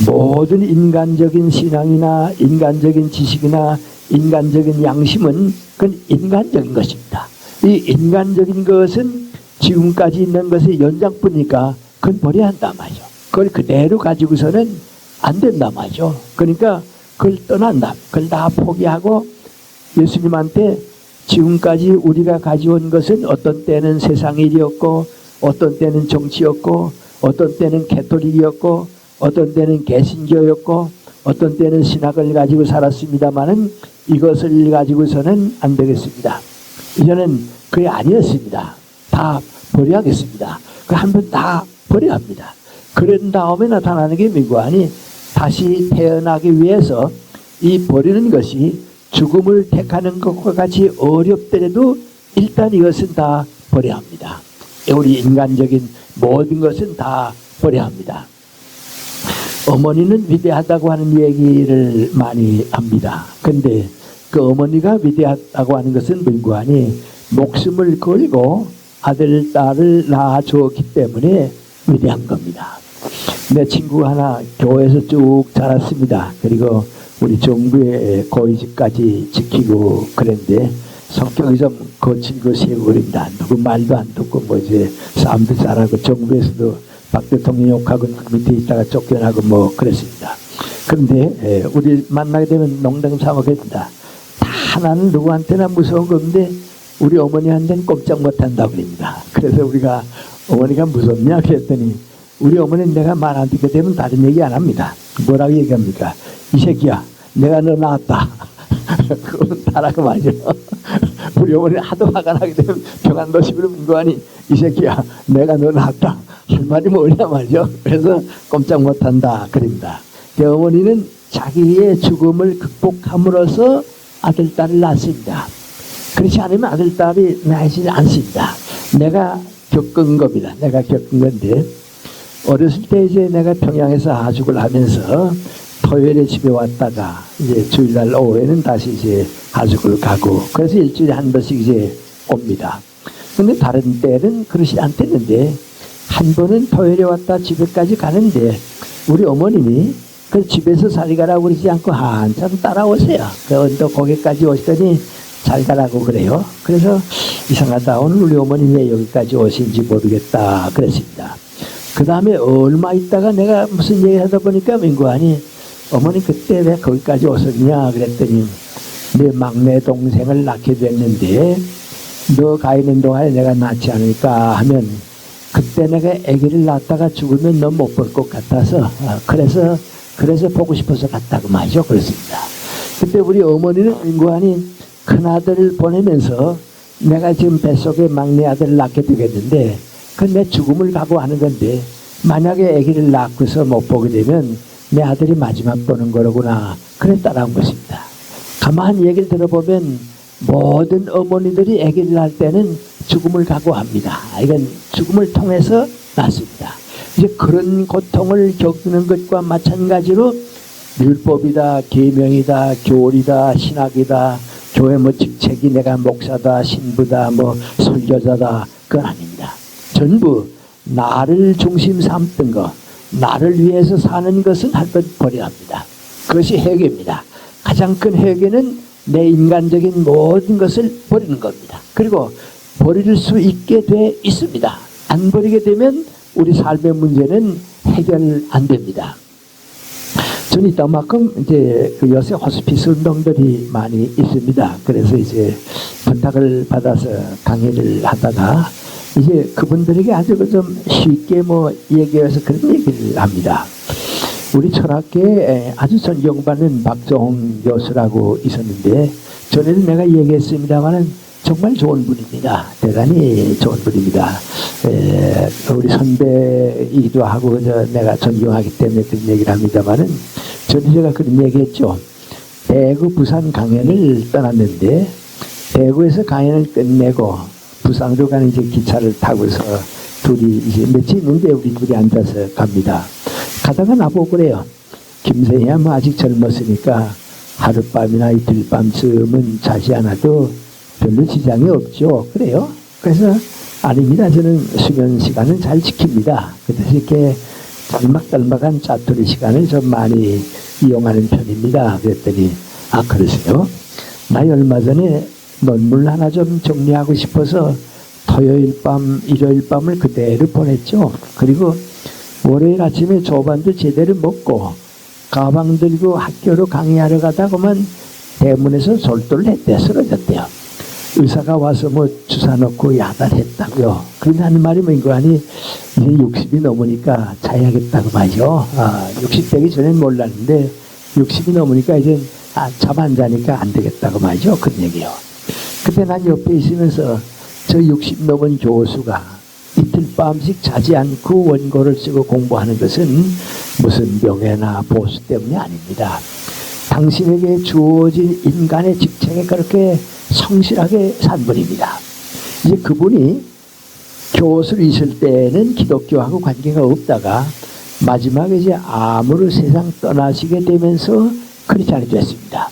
B: 모든 인간적인 신앙이나 인간적인 지식이나 인간적인 양심은 그건 인간적인 것입니다. 이 인간적인 것은 지금까지 있는 것의 연장뿐이니까 그건 버려야 한단 말이죠. 그걸 그대로 가지고서는 안 된단 말이죠. 그러니까 그걸 떠난다. 그걸 다 포기하고 예수님한테 지금까지 우리가 가져온 것은 어떤 때는 세상 일이었고 어떤 때는 정치였고 어떤 때는 캐톨릭이었고 어떤 때는 개신교였고 어떤 때는 신학을 가지고 살았습니다마는 이것을 가지고서는 안 되겠습니다. 이제는 그게 아니었습니다. 다 버려야겠습니다. 그 한 번 다 버려야 합니다. 그런 다음에 나타나는 게 민구하니 다시 태어나기 위해서 이 버리는 것이 죽음을 택하는 것과 같이 어렵더라도 일단 이것은 다 버려야 합니다. 우리 인간적인 모든 것은 다 버려야 합니다. 어머니는 위대하다고 하는 얘기를 많이 합니다. 근데 그 어머니가 위대하다고 하는 것은 민구하니 목숨을 걸고 아들, 딸을 낳아주었기 때문에 위대한 겁니다. 내 친구 하나 교회에서 쭉 자랐습니다. 그리고 우리 정부의 고위직까지 지키고 그랬는데 성격이 좀 거친 거 세고 그럽니다. 누구 말도 안 듣고 뭐 이제 싸움도 잘하고 정부에서도 박 대통령 욕하고 밑에 있다가 쫓겨나고 뭐 그랬습니다. 그런데 우리 만나게 되면 농담 삼아겠습니다. 다 나는 누구한테나 무서운 거 없는데 우리 어머니한테는 꼼짝 못한다고 그럽니다. 그래서 우리가 어머니가 무섭냐 그랬더니 우리 어머니는 내가 말 안 듣게 되면 다른 얘기 안 합니다. 뭐라고 얘기합니까? 이 새끼야 내가 너 낳았다. 그건 다라고 말이죠. 우리 어머니는 하도 화가 나게 되면 평안도시로 문고하니 이 새끼야 내가 너 낳았다. 할 말이 뭐냐 말이죠. 그래서 꼼짝 못한다 그럽니다. 어머니는 자기의 죽음을 극복함으로써 아들, 딸을 낳습니다. 그렇지 않으면 아들, 딸이 나지 않습니다. 내가 겪은 겁니다. 내가 겪은 건데, 어렸을 때 이제 내가 평양에서 하숙을 하면서 토요일에 집에 왔다가 이제 주일날 오후에는 다시 이제 하숙을 가고, 그래서 일주일에 한 번씩 이제 옵니다. 근데 다른 때는 그러지 않겠는데, 한 번은 토요일에 왔다 집에까지 가는데, 우리 어머님이 그 집에서 잘 가라고 그러지 않고 한참 따라오세요. 그 언덕 거기까지 오시더니 잘 가라고 그래요. 그래서 이상하다. 오늘 우리 어머니 왜 여기까지 오신지 모르겠다 그랬습니다. 그 다음에 얼마 있다가 내가 무슨 얘기를 하다 보니까 민구하니 어머니 그때 왜 거기까지 오셨냐 그랬더니 내 막내 동생을 낳게 됐는데 너 가 있는 동안에 내가 낳지 않을까 하면 그때 내가 아기를 낳다가 죽으면 너 못 볼 것 같아서 그래서 보고 싶어서 갔다고 말이죠. 그렇습니다. 그때 우리 어머니는 민구하니 큰아들을 보내면서 내가 지금 뱃속에 막내 아들을 낳게 되겠는데 그건 내 죽음을 각오하는 건데 만약에 아기를 낳고서 못 보게 되면 내 아들이 마지막 보는 거로구나 그랬다라는 것입니다. 가만히 얘기를 들어보면 모든 어머니들이 아기를 낳을 때는 죽음을 각오합니다. 이건 죽음을 통해서 낳습니다. 이제 그런 고통을 겪는 것과 마찬가지로 율법이다, 계명이다, 교리다, 신학이다, 교회 뭐 직책이 내가 목사다, 신부다, 뭐 설교자다, 그건 아닙니다. 전부 나를 중심 삼던 것, 나를 위해서 사는 것은 할 것 버려야 합니다. 그것이 회개입니다. 가장 큰 회개는 내 인간적인 모든 것을 버리는 겁니다. 그리고 버릴 수 있게 돼 있습니다. 안 버리게 되면 우리 삶의 문제는 해결 안 됩니다. 저는 이따만큼 이제 그 요새 호스피스 운동들이 많이 있습니다. 그래서 이제 부탁을 받아서 강의를 하다가 이제 그분들에게 아주 좀 쉽게 뭐 얘기해서 그런 얘기를 합니다. 우리 철학계에 아주 존경받는 박종홍 교수라고 있었는데 전에도 내가 얘기했습니다만은 정말 좋은 분입니다. 대단히 좋은 분입니다. 우리 선배이기도 하고 내가 존경하기 때문에 그런 얘기를 합니다만은 전에 제가 그런 얘기했죠. 대구 부산 강연을 떠났는데 대구에서 강연을 끝내고 부산으로 가는 이제 기차를 타고서 둘이 이제 며칠 있는데 우리 둘이 앉아서 갑니다. 가다가 나보고 그래요. 김생이야 뭐 아직 젊었으니까 하룻밤이나 이틀밤쯤은 자지 않아도 별로 지장이 없죠. 그래요? 그래서 아닙니다. 저는 수면 시간은 잘 지킵니다. 그래서 이렇게 짤막짤막한 짜투리 시간을 좀 많이 이용하는 편입니다. 그랬더니 아 그러세요? 나 얼마 전에 논문 하나 좀 정리하고 싶어서 토요일 밤, 일요일 밤을 그대로 보냈죠. 그리고 월요일 아침에 조반도 제대로 먹고 가방 들고 학교로 강의하러 가다가만 대문에서 졸도를 했대. 쓰러졌대요. 의사가 와서 뭐 주사 넣고 야단했다고요. 그런데 하는 말이 뭔가 하니 이제 60이 넘으니까 자야겠다고 말이죠. 60 되기 전엔 몰랐는데 60이 넘으니까 이제 잠 안 자니까 안 되겠다고 말이죠. 그런 얘기요. 그때 난 옆에 있으면서 저 60 넘은 교수가 이틀 밤씩 자지 않고 원고를 쓰고 공부하는 것은 무슨 명예나 보수 때문이 아닙니다. 당신에게 주어진 인간의 직책에 그렇게 성실하게 산 분입니다. 이제 그분이 교수로 있을 때는 기독교하고 관계가 없다가 마지막에 이제 암으로 세상 떠나시게 되면서 크리스찬이 됐습니다.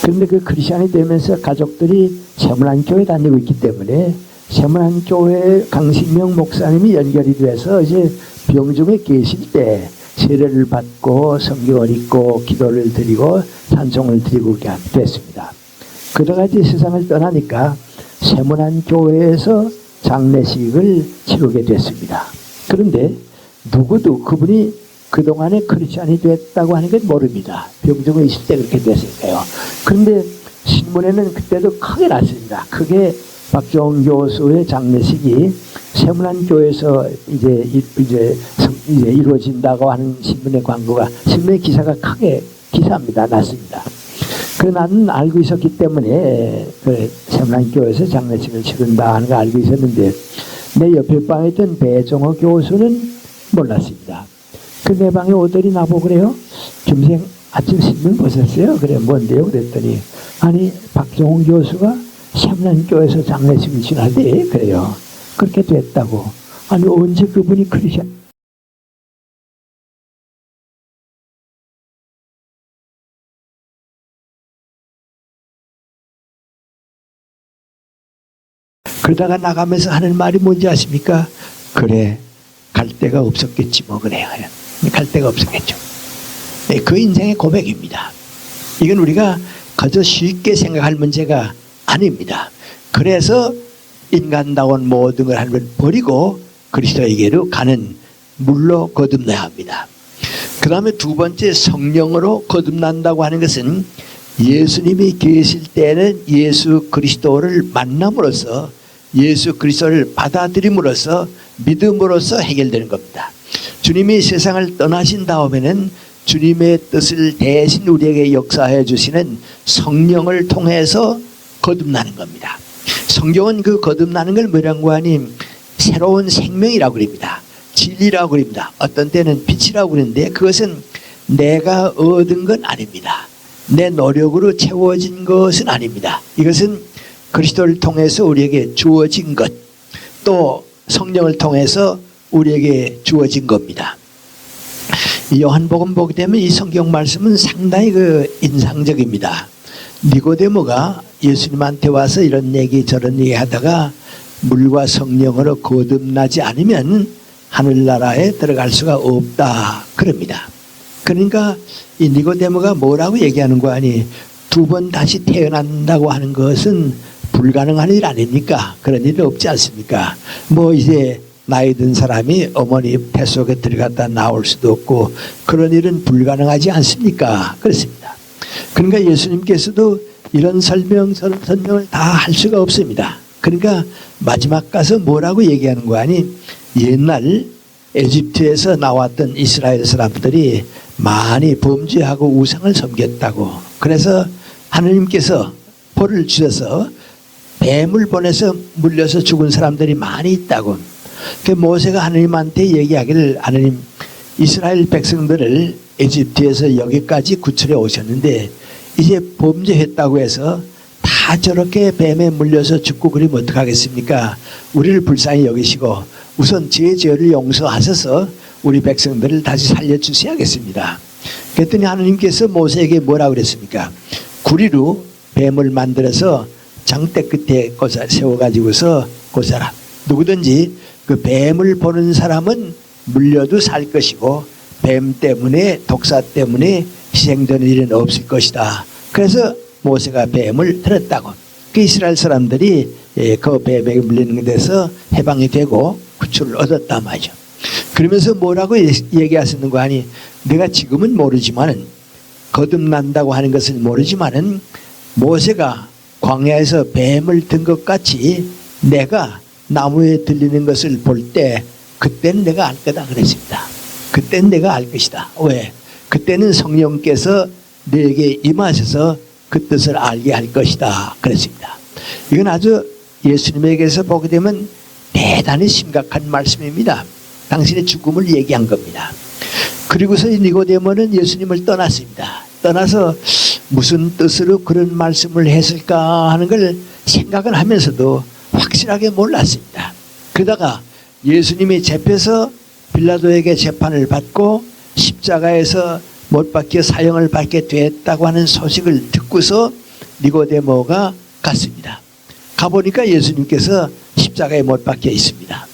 B: 그런데 그 크리스찬이 되면서 가족들이 세문안교회 다니고 있기 때문에 세문안교회 강신명 목사님이 연결이 돼서 이제 병중에 계실 때 세례를 받고 성경을 읽고 기도를 드리고 찬송을 드리고 됐습니다. 그러다가 이제 세상을 떠나니까 세문안 교회에서 장례식을 치르게 됐습니다. 그런데 누구도 그분이 그동안에 크리스찬이 됐다고 하는 건 모릅니다. 병정에 있을 때 그렇게 됐으니까요. 그런데 신문에는 그때도 크게 났습니다. 크게 박정훈 교수의 장례식이 세문안 교회에서 이제 이루어진다고 하는 신문의 광고가, 신문의 기사가 크게 기사입니다. 났습니다. 나는 알고 있었기 때문에 그 세문안 교회에서 장례식을 치른다 하는 거 알고 있었는데, 내 옆에 방에 있던 배정호 교수는 몰랐습니다. 내 방에 오더니 나보고 그래요. 김생 아침 신문 보셨어요? 그래, 뭔데요? 그랬더니, 아니 박정훈 교수가 세문안 교회에서 장례식을 지나대. 그래요. 그렇게 됐다고. 아니 언제 그분이 크리스찬? 그러다가 나가면서 하는 말이 뭔지 아십니까? 그래, 갈 데가 없었겠지 뭐. 그래요. 갈 데가 없었겠죠. 네, 그 인생의 고백입니다. 이건 우리가 그저 쉽게 생각할 문제가 아닙니다. 그래서 인간다운 모든 걸 하는 걸 버리고 그리스도에게로 가는 물로 거듭나야 합니다. 그 다음에 두 번째, 성령으로 거듭난다고 하는 것은 예수님이 계실 때는 예수 그리스도를 만남으로써, 예수 그리스도를 받아들임으로써, 믿음으로써 해결되는 겁니다. 주님이 세상을 떠나신 다음에는 주님의 뜻을 대신 우리에게 역사해 주시는 성령을 통해서 거듭나는 겁니다. 성경은 그 거듭나는 걸 뭐라고 하니 새로운 생명이라고 그럽니다. 진리라고 그럽니다. 어떤 때는 빛이라고 그러는데, 그것은 내가 얻은 건 아닙니다. 내 노력으로 채워진 것은 아닙니다. 이것은 그리스도를 통해서 우리에게 주어진 것, 또 성령을 통해서 우리에게 주어진 겁니다. 요한복음 보게 되면 이 성경 말씀은 상당히 인상적입니다. 니고데모가 예수님한테 와서 이런 얘기 저런 얘기 하다가 물과 성령으로 거듭나지 않으면 하늘나라에 들어갈 수가 없다 그럽니다. 그러니까 이 니고데모가 뭐라고 얘기하는 거 아니, 두 번 다시 태어난다고 하는 것은 불가능한 일 아닙니까? 그런 일은 없지 않습니까? 뭐 이제 나이 든 사람이 어머니 뱃속에 들어갔다 나올 수도 없고 그런 일은 불가능하지 않습니까? 그렇습니다. 그러니까 예수님께서도 이런 설명을 다 할 수가 없습니다. 그러니까 마지막 가서 뭐라고 얘기하는 거 아니, 옛날 에집트에서 나왔던 이스라엘 사람들이 많이 범죄하고 우상을 섬겼다고, 그래서 하느님께서 벌을 주셔서 뱀을 보내서 물려서 죽은 사람들이 많이 있다고. 그 모세가 하느님한테 얘기하기를, 하느님 이스라엘 백성들을 에집트에서 여기까지 구출해 오셨는데 이제 범죄했다고 해서 다 저렇게 뱀에 물려서 죽고 그러면 어떡하겠습니까? 우리를 불쌍히 여기시고 우선 제 죄를 용서하셔서 우리 백성들을 다시 살려주셔야겠습니다. 그랬더니 하느님께서 모세에게 뭐라고 그랬습니까? 구리로 뱀을 만들어서 장대 끝에 세워가지고서 고사라. 누구든지 그 뱀을 보는 사람은 물려도 살 것이고 뱀 때문에, 독사 때문에 희생되는 일은 없을 것이다. 그래서 모세가 뱀을 들었다고. 그 이스라엘 사람들이 그 뱀에게 물리는 데서 해방이 되고 구출을 얻었단 말이죠. 그러면서 뭐라고 얘기하시는 거 아니, 내가 지금은 모르지만은, 거듭난다고 하는 것을 모르지만은 모세가 광야에서 뱀을 든 것 같이 내가 나무에 들리는 것을 볼 때 그때는 내가 알 거다 그랬습니다. 그때는 내가 알 것이다. 왜? 그때는 성령께서 너에게 임하셔서 그 뜻을 알게 할 것이다 그랬습니다. 이건 아주 예수님에게서 보게 되면 대단히 심각한 말씀입니다. 당신의 죽음을 얘기한 겁니다. 그리고서 니고데모는 예수님을 떠났습니다. 떠나서 무슨 뜻으로 그런 말씀을 했을까 하는 걸 생각을 하면서도 확실하게 몰랐습니다. 그러다가 예수님이 잡혀서 빌라도에게 재판을 받고 십자가에서 못 박혀 사형을 받게 됐다고 하는 소식을 듣고서 니고데모가 갔습니다. 가보니까 예수님께서 십자가에 못 박혀 있습니다.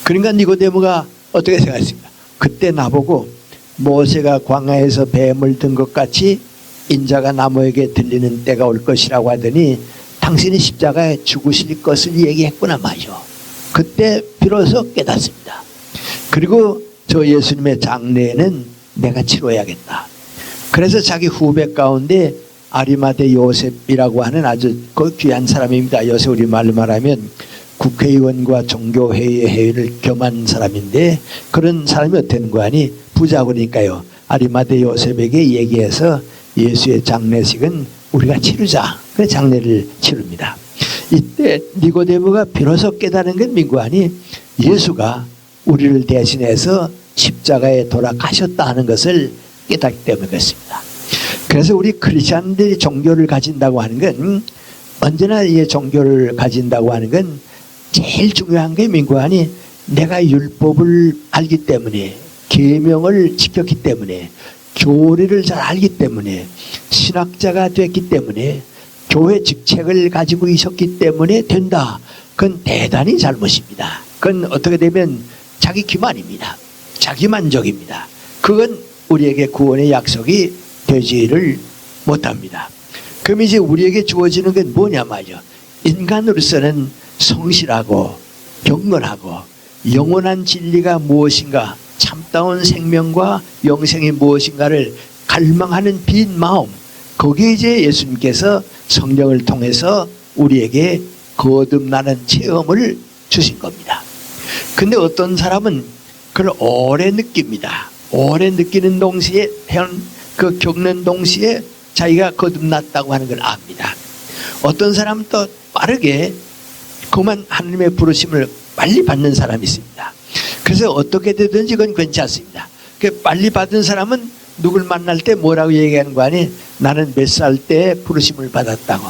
B: 그러니까 니고데모가 어떻게 생각했습니까? 그때 나보고 모세가 광야에서 뱀을 든 것 같이 인자가 나무에게 들리는 때가 올 것이라고 하더니 당신이 십자가에 죽으실 것을 얘기했구나 말이죠. 그때 비로소 깨닫습니다. 그리고 저 예수님의 장례에는 내가 치러야겠다. 그래서 자기 후배 가운데 아리마대 요셉이라고 하는 아주 귀한 사람입니다. 요새 우리 말로 말하면 국회의원과 종교회의 회의를 겸한 사람인데, 그런 사람이 어떻는 거 아니? 부자고니까요. 아리마대 요셉에게 얘기해서 예수의 장례식은 우리가 치르자. 그 장례를 치릅니다. 이때 니고데모가 비로소 깨달은 건 민구 아니? 예수가 우리를 대신해서 십자가에 돌아가셨다 하는 것을 깨닫기 때문에 그렇습니다. 그래서 우리 크리스천들이 종교를 가진다고 하는 건, 언제나 이 종교를 가진다고 하는 건 제일 중요한 게 민구 아니? 내가 율법을 알기 때문에, 계명을 지켰기 때문에, 교리를 잘 알기 때문에, 신학자가 됐기 때문에, 교회 직책을 가지고 있었기 때문에 된다. 그건 대단히 잘못입니다. 그건 어떻게 되면 자기 기만입니다. 자기 만족입니다. 그건 우리에게 구원의 약속이 되지를 못합니다. 그럼 이제 우리에게 주어지는 건 뭐냐 말이죠. 인간으로서는 성실하고 경건하고 영원한 진리가 무엇인가, 참다운 생명과 영생이 무엇인가를 갈망하는 빈 마음, 거기에 이제 예수님께서 성령을 통해서 우리에게 거듭나는 체험을 주신 겁니다. 근데 어떤 사람은 그걸 오래 느낍니다. 오래 느끼는 동시에, 그 겪는 동시에 자기가 거듭났다고 하는 걸 압니다. 어떤 사람은 또 빠르게 그만 하나님의 부르심을 빨리 받는 사람이 있습니다. 그래서 어떻게 되든지 그건 괜찮습니다. 빨리 받은 사람은 누굴 만날 때 뭐라고 얘기하는 거 아니? 나는 몇 살 때 부르심을 받았다고,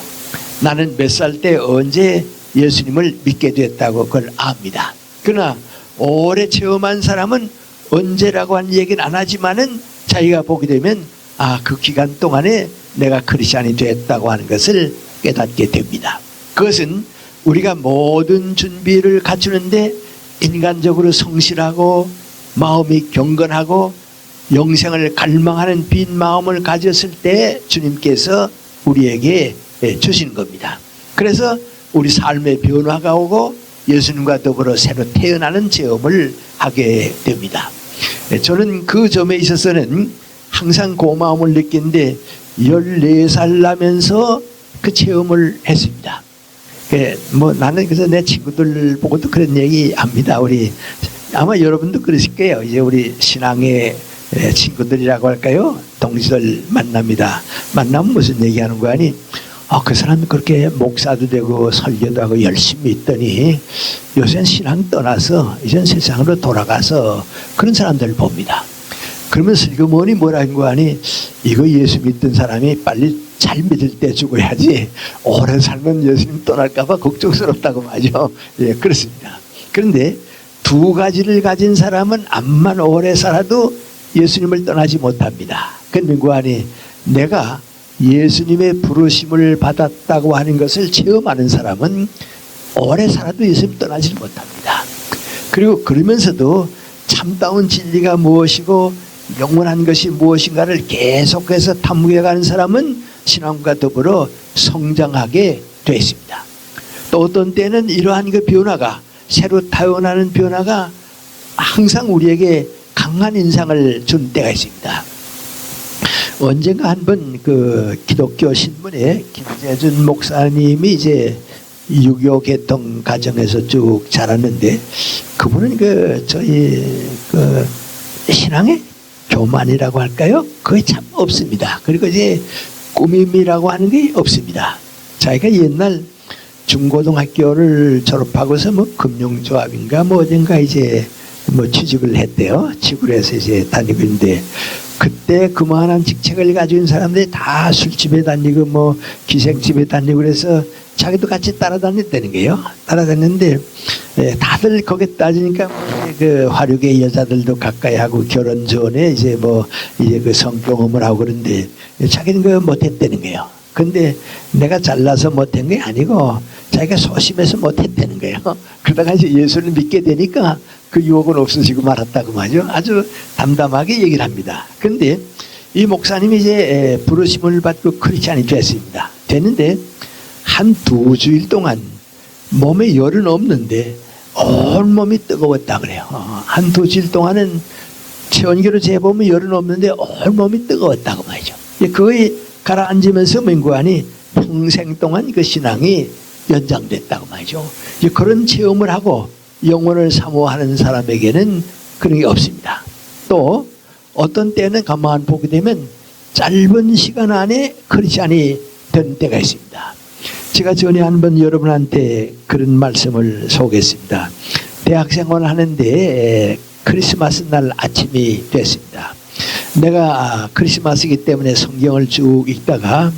B: 나는 몇 살 때 언제 예수님을 믿게 됐다고 그걸 압니다. 그러나 오래 체험한 사람은 언제라고 한 얘기는 안 하지만은 자기가 보게 되면 그 기간 동안에 내가 크리스찬이 됐다고 하는 것을 깨닫게 됩니다. 그것은 우리가 모든 준비를 갖추는데 인간적으로 성실하고 마음이 경건하고 영생을 갈망하는 빈 마음을 가졌을 때 주님께서 우리에게 주신 겁니다. 그래서 우리 삶의 변화가 오고 예수님과 더불어 새로 태어나는 체험을 하게 됩니다. 저는 그 점에 있어서는 항상 고마움을 느끼는데 14살 나면서 그 체험을 했습니다. 나는 그래서 내 친구들 보고도 그런 얘기 합니다. 우리 아마 여러분도 그러실 거예요. 이제 우리 신앙의 친구들이라고 할까요? 동지들 만납니다. 만나면 무슨 얘기하는 거 아니? 그 사람이 그렇게 목사도 되고 설교도 하고 열심히 있더니 요새는 신앙 떠나서 이젠 세상으로 돌아가서 그런 사람들을 봅니다. 그러면 슬그머니 뭐라는 거 아니? 이거 예수 믿던 사람이 빨리 잘 믿을 때 죽어야지 오래 살면 예수님 떠날까봐 걱정스럽다고 말이죠. 예, 그렇습니다. 그런데 두 가지를 가진 사람은 암만 오래 살아도 예수님을 떠나지 못합니다. 그건 거 아니? 내가 예수님의 부르심을 받았다고 하는 것을 체험하는 사람은 오래 살아도 예수님 떠나지 못합니다. 그리고 그러면서도 참다운 진리가 무엇이고 영원한 것이 무엇인가를 계속해서 탐구해가는 사람은 신앙과 더불어 성장하게 되어 있습니다. 또 어떤 때는 이러한 그 변화가, 새로 타원하는 변화가 항상 우리에게 강한 인상을 준 때가 있습니다. 언젠가 한번 그 기독교 신문에 김재준 목사님이 이제 유교 개통 과정에서 쭉 자랐는데, 그분은 저희 신앙의 교만이라고 할까요? 그게 참 없습니다. 그리고 이제 꾸밈이라고 하는 게 없습니다. 자기가 옛날 중고등학교를 졸업하고서 금융조합인가 어딘가 이제 취직을 했대요. 지구에서 이제 다니고 있는데, 그때 그만한 직책을 가지고 있는 사람들이 다 술집에 다니고 기생집에 다니고 그래서 자기도 같이 따라다녔다는 게요. 따라다녔는데 다들 거기 따지니까 그 화류계 여자들도 가까이 하고 결혼 전에 이제 그 성경험을 하고 그런데 자기는 못했다는 거예요. 근데 내가 잘나서 못한 게 아니고 자기가 소심해서 못했다는 거예요. 그러다가 이제 예수를 믿게 되니까 그 유혹은 없어지고 말았다고 말이죠. 아주 담담하게 얘기를 합니다. 근데 이 목사님이 이제 부르심을 받고 크리스찬이 됐습니다. 됐는데 한 2주일 동안 몸에 열은 없는데 온몸이 뜨거웠다 그래요. 한 2주일 동안은 체온계로 재보면 열은 없는데 온몸이 뜨거웠다고 말이죠. 그거에 가라앉으면서 맹구하니 평생 동안 그 신앙이 연장됐다고 말이죠. 그런 체험을 하고 영혼을 사모하는 사람에게는 그런 게 없습니다. 또 어떤 때는 가만 보게 되면 짧은 시간 안에 크리스찬이 된 때가 있습니다. 제가 전에 한번 여러분한테 그런 말씀을 소개했습니다. 대학생활을 하는데 크리스마스 날 아침이 됐습니다. 내가 크리스마스이기 때문에 성경을 쭉 읽다가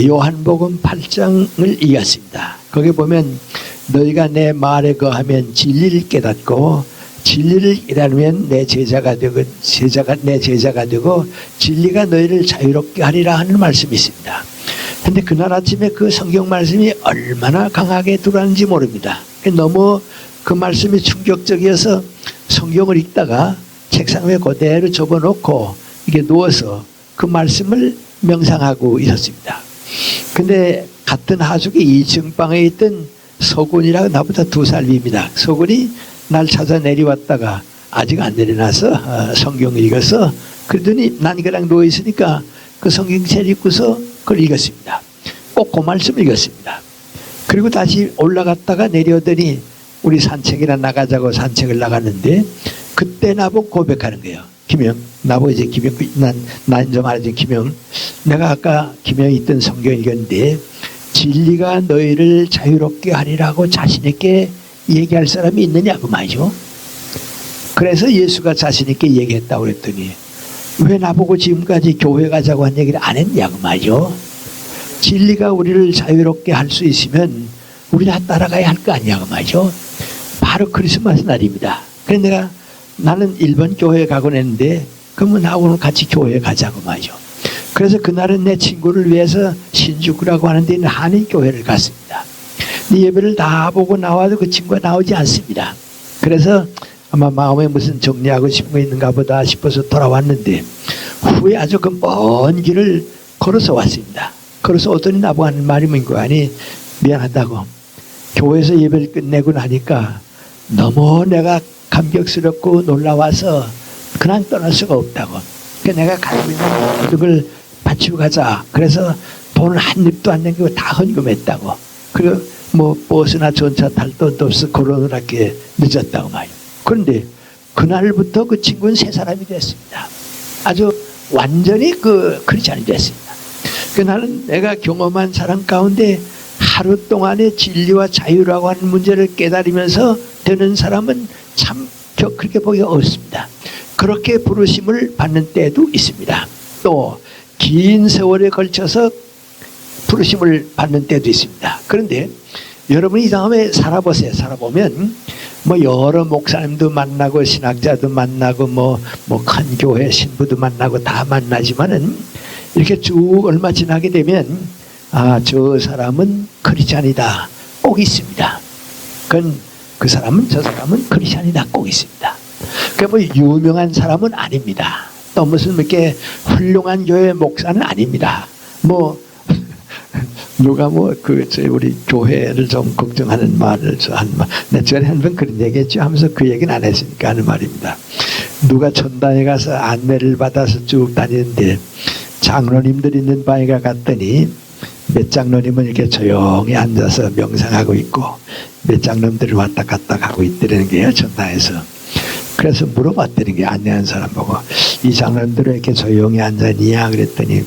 B: 요한복음 8장을 읽었습니다. 거기 보면 너희가 내 말에 거하면 진리를 깨닫고 진리를 깨달으면 내 제자가 되고 내 제자가 되고 진리가 너희를 자유롭게 하리라 하는 말씀이 있습니다. 근데 그날 아침에 그 성경 말씀이 얼마나 강하게 들어왔는지 모릅니다. 너무 그 말씀이 충격적이어서 성경을 읽다가 책상 위에 그대로 접어놓고 이게 누워서 그 말씀을 명상하고 있었습니다. 근데 같은 하숙의 2층 방에 있던 서군이라고 나보다 2살 위입니다. 서군이 날 찾아 내려왔다가 아직 안 내려놔서 성경을 읽어서 그러더니 난 그냥 누워있으니까 그 성경책 읽고서 그걸 읽었습니다. 꼭 그 말씀을 읽었습니다. 그리고 다시 올라갔다가 내려오더니 우리 산책이나 나가자고 산책을 나갔는데 그때 나보고 고백하는 거예요. 김영, 나보고 이제 김영, 난 좀 알지 김영. 내가 아까 김영이 있던 성경 읽었는데 진리가 너희를 자유롭게 하리라고 자신있게 얘기할 사람이 있느냐고 말이죠. 그래서 예수가 자신있게 얘기했다고 그랬더니 왜 나보고 지금까지 교회 가자고 한 얘기를 안 했냐고 말이죠. 진리가 우리를 자유롭게 할 수 있으면 우리가 따라가야 할 거 아니냐고 말이죠. 바로 크리스마스 날입니다. 그래서 나는 일본 교회에 가곤 했는데 그러면 나하고는 같이 교회에 가자고 말이죠. 그래서 그날은 내 친구를 위해서 신주쿠라고 하는 데 있는 한인교회를 갔습니다. 예배를 다 보고 나와도 그 친구가 나오지 않습니다. 그래서 아마 마음에 무슨 정리하고 싶은 거 있는가 보다 싶어서 돌아왔는데 후에 아주 그 먼 길을 걸어서 왔습니다. 걸어서 오더니 나보고 하는 말이 뭔가 하니 미안하다고 교회에서 예배를 끝내고 나니까 너무 내가 감격스럽고 놀라워서 그냥 떠날 수가 없다고. 그러니까 내가 가지고 있는 모든 걸 바치고 가자. 그래서 돈을 한 입도 안 남기고 다 헌금했다고. 그리고 뭐 버스나 전차 탈 돈도 없어 그러느라게 늦었다고 말이에요. 그런데 그날부터 그 친구는 새 사람이 됐습니다. 아주 완전히 그 크리스찬이 됐습니다. 그날은 내가 경험한 사람 가운데 하루 동안의 진리와 자유라고 하는 문제를 깨달으면서 되는 사람은 참 그렇게 보기가 어렵습니다. 그렇게 부르심을 받는 때도 있습니다. 또 긴 세월에 걸쳐서 부르심을 받는 때도 있습니다. 그런데 여러분이 이 다음에 살아보세요. 살아보면 뭐 여러 목사님도 만나고 신학자도 만나고 뭐 큰 교회 신부도 만나고 다 만나지만은 이렇게 쭉 얼마 지나게 되면 저 사람은 크리스찬이다 꼭 있습니다. 그건 그 사람은 저 사람은 크리스찬이다 꼭 있습니다. 그 뭐 유명한 사람은 아닙니다. 또 무슨 이렇게 훌륭한 교회 목사는 아닙니다. 뭐 누가 우리 교회를 좀 걱정하는 말을 한 말. 내 전에 한 번 그런 얘기했죠 하면서 그 얘기는 안 했으니까 하는 말입니다. 누가 천당에 가서 안내를 받아서 쭉 다니는데 장로님들 있는 방에 갔더니 몇 장로님은 이렇게 조용히 앉아서 명상하고 있고 몇 장로님들이 왔다 갔다 가고 있다는 게요, 천당에서. 그래서 물어봤다는 게 안내한 사람 보고 이 장로님들은 이렇게 조용히 앉았냐 그랬더니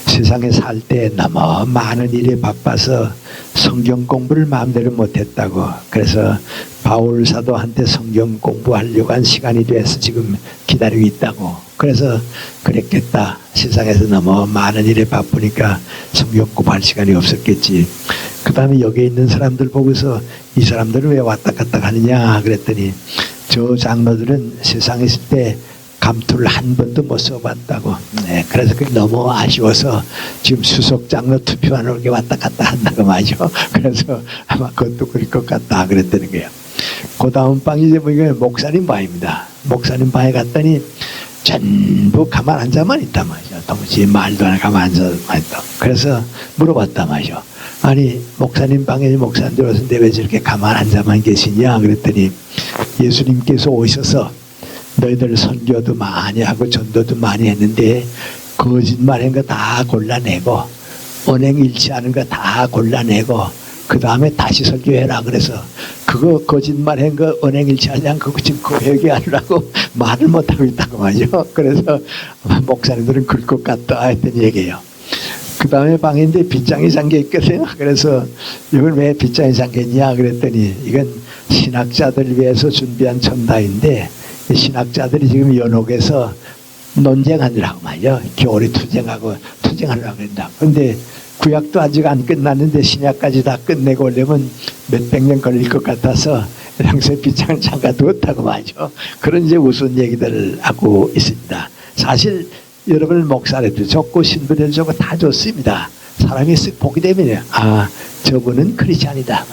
B: 세상에 살 때 너무 많은 일에 바빠서 성경 공부를 마음대로 못했다고. 그래서 바울 사도한테 성경 공부하려고 한 시간이 돼서 지금 기다리고 있다고. 그래서 그랬겠다. 세상에서 너무 많은 일에 바쁘니까 성경 공부할 시간이 없었겠지. 그 다음에 여기 있는 사람들 보고서 이 사람들은 왜 왔다 갔다 가느냐 그랬더니 저 장로들은 세상에 있을 때 감투를 한 번도 못 써봤다고. 네, 그래서 그게 너무 아쉬워서 지금 수석 장로 투표하러 이렇게 왔다 갔다 한다고 말이죠. 그래서 아마 그것도 그럴 것 같다 그랬다는 거예요. 그 다음 방이 이제 목사님 방입니다. 목사님 방에 갔더니 전부 가만 앉아만 있단 말이죠. 동시에 말도 안 하고 가만 앉아만 있다. 그래서 물어봤단 말이죠. 아니 목사님 방에 목사님 들어왔는데 왜 저렇게 가만 앉아만 계시냐 그랬더니 예수님께서 오셔서 너희들 선교도 많이 하고 전도도 많이 했는데 거짓말한 거 다 골라내고 언행일치하는 거 다 골라내고 그 다음에 다시 설교해라. 그래서 그거 거짓말한 거 언행일치하지 않고 지금 그 회개하느라고 말을 못하고 있다고 말이죠. 그래서 목사님들은 그럴 것 같다 했던 얘기예요. 그 다음에 방인데 빗장이 잠겨 있거든요. 그래서 이걸 왜 빗장이 잠겼냐 그랬더니 이건 신학자들을 위해서 준비한 천다인데 신학자들이 지금 연옥에서 논쟁하느라고 말이죠. 겨울에 투쟁하려고 그런다. 근데 구약도 아직 안 끝났는데 신약까지 다 끝내고 오려면 몇백 년 걸릴 것 같아서 평소에 빗장을 잠가두었다고 말이죠. 그런 이제 우스운 얘기들을 하고 있습니다. 사실 여러분 목사라도 좋고 신부라도 좋고 다 좋습니다. 사람이 쓱 보게 되면 저분은 크리스찬이다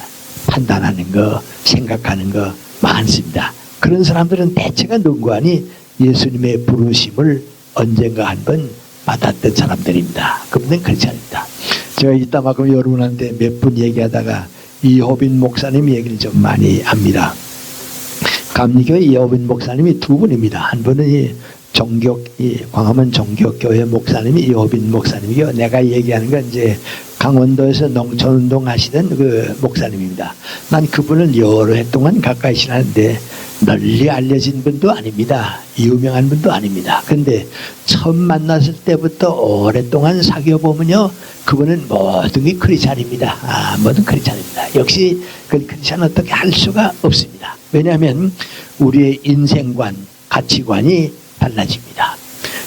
B: 판단하는 거 생각하는 거 많습니다. 그런 사람들은 대체가 누구아니 예수님의 부르심을 언젠가 한번 받았던 사람들입니다. 그분은 크리스찬입니다. 제가 이따만큼 여러분한테 몇 분 얘기하다가 이호빈 목사님 얘기를 좀 많이 합니다. 감리교회 이호빈 목사님이 두 분입니다. 한 분은 광화문 종교교회 목사님이 이호빈 목사님이요. 내가 얘기하는 건 이제 강원도에서 농촌운동 하시던 그 목사님입니다. 난 그분을 여러 해 동안 가까이 지났는데 널리 알려진 분도 아닙니다. 유명한 분도 아닙니다. 근데 처음 만났을 때부터 오랫동안 사귀어 보면요, 그분은 모든 게 크리스찬입니다. 모든 크리스찬입니다. 역시 그 크리스찬 어떻게 할 수가 없습니다. 왜냐하면 우리의 인생관, 가치관이 달라집니다.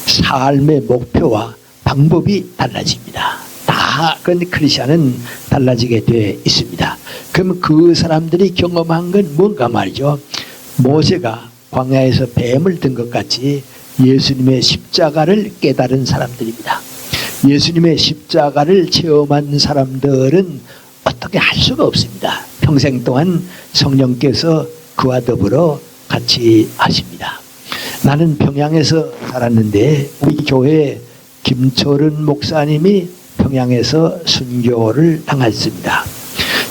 B: 삶의 목표와 방법이 달라집니다. 다 그런데 크리스찬은 달라지게 되어 있습니다. 그럼 그 사람들이 경험한 건 뭔가 말이죠. 모세가 광야에서 뱀을 든 것 같이 예수님의 십자가를 깨달은 사람들입니다. 예수님의 십자가를 체험한 사람들은 어떻게 할 수가 없습니다. 평생 동안 성령께서 그와 더불어 같이 하십니다. 나는 평양에서 살았는데 우리 교회 김철은 목사님이 평양에서 순교를 당했습니다.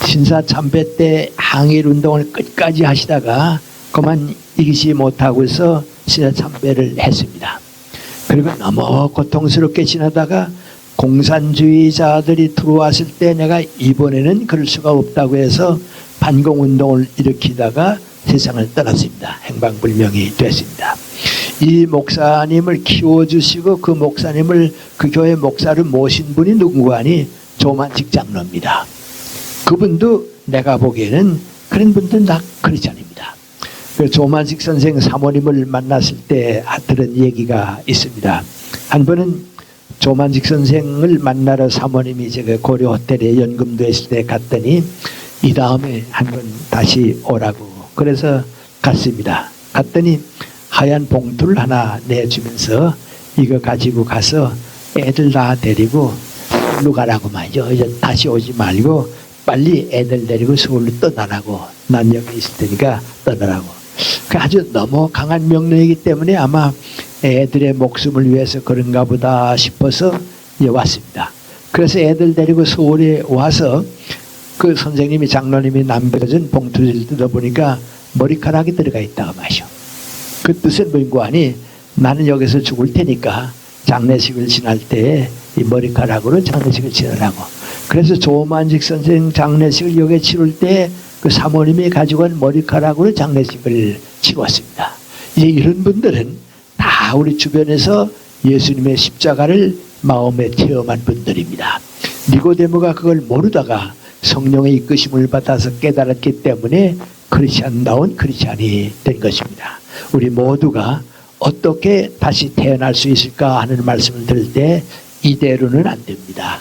B: 신사참배 때 항일운동을 끝까지 하시다가 그만 이기지 못하고서 신사참배를 했습니다. 그리고 너무 고통스럽게 지나다가 공산주의자들이 들어왔을 때 내가 이번에는 그럴 수가 없다고 해서 반공운동을 일으키다가 세상을 떠났습니다. 행방불명이 됐습니다. 이 목사님을 키워주시고 그 목사님을 그 교회 목사를 모신 분이 누군가 하니 조만식 장로입니다. 그분도 내가 보기에는 그런 분들은 다 크리스찬입니다. 조만식 선생 사모님을 만났을 때 들은 얘기가 있습니다. 한 번은 조만식 선생을 만나러 사모님이 제가 고려 호텔에 연금도 했을 때 갔더니 이 다음에 한 번 다시 오라고 그래서 갔습니다. 갔더니 하얀 봉투를 하나 내주면서 이거 가지고 가서 애들 다 데리고 서울로 가라고 말이죠. 이제 다시 오지 말고 빨리 애들 데리고 서울로 떠나라고. 난 여기 있을 테니까 떠나라고. 그 아주 너무 강한 명령이기 때문에 아마 애들의 목숨을 위해서 그런가 보다 싶어서 왔습니다. 그래서 애들 데리고 서울에 와서 그 선생님이 장로님이 남겨준 봉투를 뜯어보니까 머리카락이 들어가 있다고 마셔. 그 뜻은 뭔가 하니 나는 여기서 죽을 테니까 장례식을 지날 때 이 머리카락으로 장례식을 치르라고. 그래서 조만식 선생 장례식을 여기에 치를 때 그 사모님이 가지고 온 머리카락으로 장례식을 치렀습니다. 이제 이런 분들은 다 우리 주변에서 예수님의 십자가를 마음에 체험한 분들입니다. 니고데모가 그걸 모르다가 성령의 이끄심을 받아서 깨달았기 때문에 크리스찬다운 크리스찬이 된 것입니다. 우리 모두가 어떻게 다시 태어날 수 있을까 하는 말씀을 들을 때 이대로는 안 됩니다.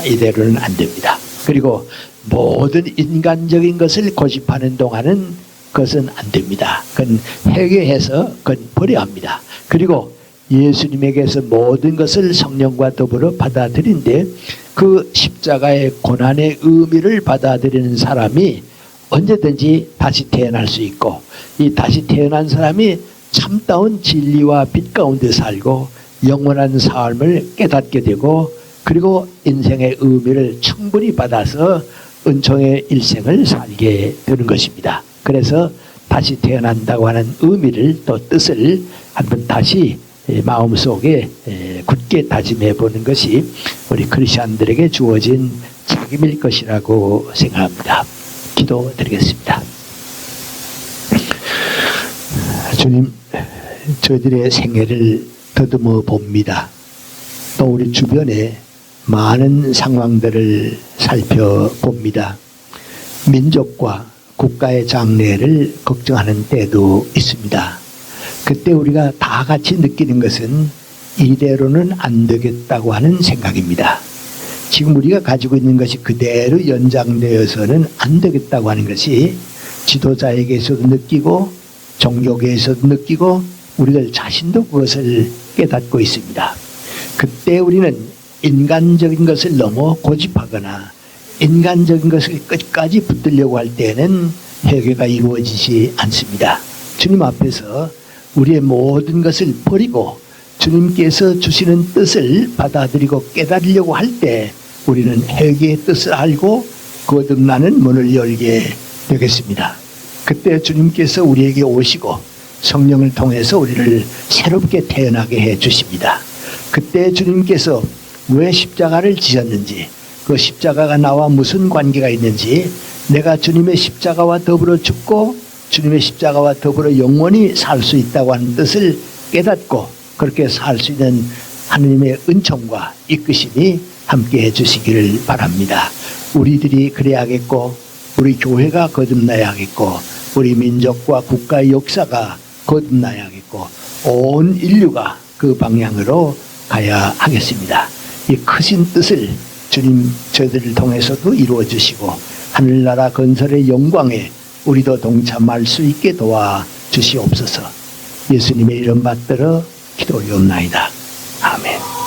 B: 이대로는 안 됩니다. 그리고 모든 인간적인 것을 고집하는 동안은 그것은 안 됩니다. 그건 회개해서 그건 버려야 합니다. 그리고 예수님에게서 모든 것을 성령과 더불어 받아들인데 그 십자가의 고난의 의미를 받아들이는 사람이 언제든지 다시 태어날 수 있고 이 다시 태어난 사람이 참다운 진리와 빛 가운데 살고 영원한 삶을 깨닫게 되고 그리고 인생의 의미를 충분히 받아서 은총의 일생을 살게 되는 것입니다. 그래서 다시 태어난다고 하는 의미를 또 뜻을 한번 다시 마음속에 굳게 다짐해 보는 것이 우리 크리스천들에게 주어진 책임일 것이라고 생각합니다. 기도드리겠습니다. 주님, 저희들의 생애를 더듬어 봅니다. 또 우리 주변에 많은 상황들을 살펴봅니다. 민족과 국가의 장래를 걱정하는 때도 있습니다. 그때 우리가 다 같이 느끼는 것은 이대로는 안 되겠다고 하는 생각입니다. 지금 우리가 가지고 있는 것이 그대로 연장되어서는 안 되겠다고 하는 것이 지도자에게서도 느끼고 종교계에서도 느끼고 우리들 자신도 그것을 깨닫고 있습니다. 그때 우리는 인간적인 것을 넘어 고집하거나 인간적인 것을 끝까지 붙들려고 할 때에는 회개가 이루어지지 않습니다. 주님 앞에서 우리의 모든 것을 버리고 주님께서 주시는 뜻을 받아들이고 깨달으려고 할 때 우리는 회개의 뜻을 알고 거듭나는 문을 열게 되겠습니다. 그때 주님께서 우리에게 오시고 성령을 통해서 우리를 새롭게 태어나게 해 주십니다. 그때 주님께서 왜 십자가를 지셨는지, 그 십자가가 나와 무슨 관계가 있는지, 내가 주님의 십자가와 더불어 죽고 주님의 십자가와 더불어 영원히 살 수 있다고 하는 뜻을 깨닫고 그렇게 살 수 있는 하느님의 은총과 이끄심이 함께 해주시기를 바랍니다. 우리들이 그래야겠고 우리 교회가 거듭나야겠고 우리 민족과 국가의 역사가 거듭나야겠고 온 인류가 그 방향으로 가야 하겠습니다. 이 크신 뜻을 주님 저희들을 통해서도 이루어 주시고 하늘나라 건설의 영광에 우리도 동참할 수 있게 도와 주시옵소서. 예수님의 이름 받들어 기도 올리옵나이다. 아멘.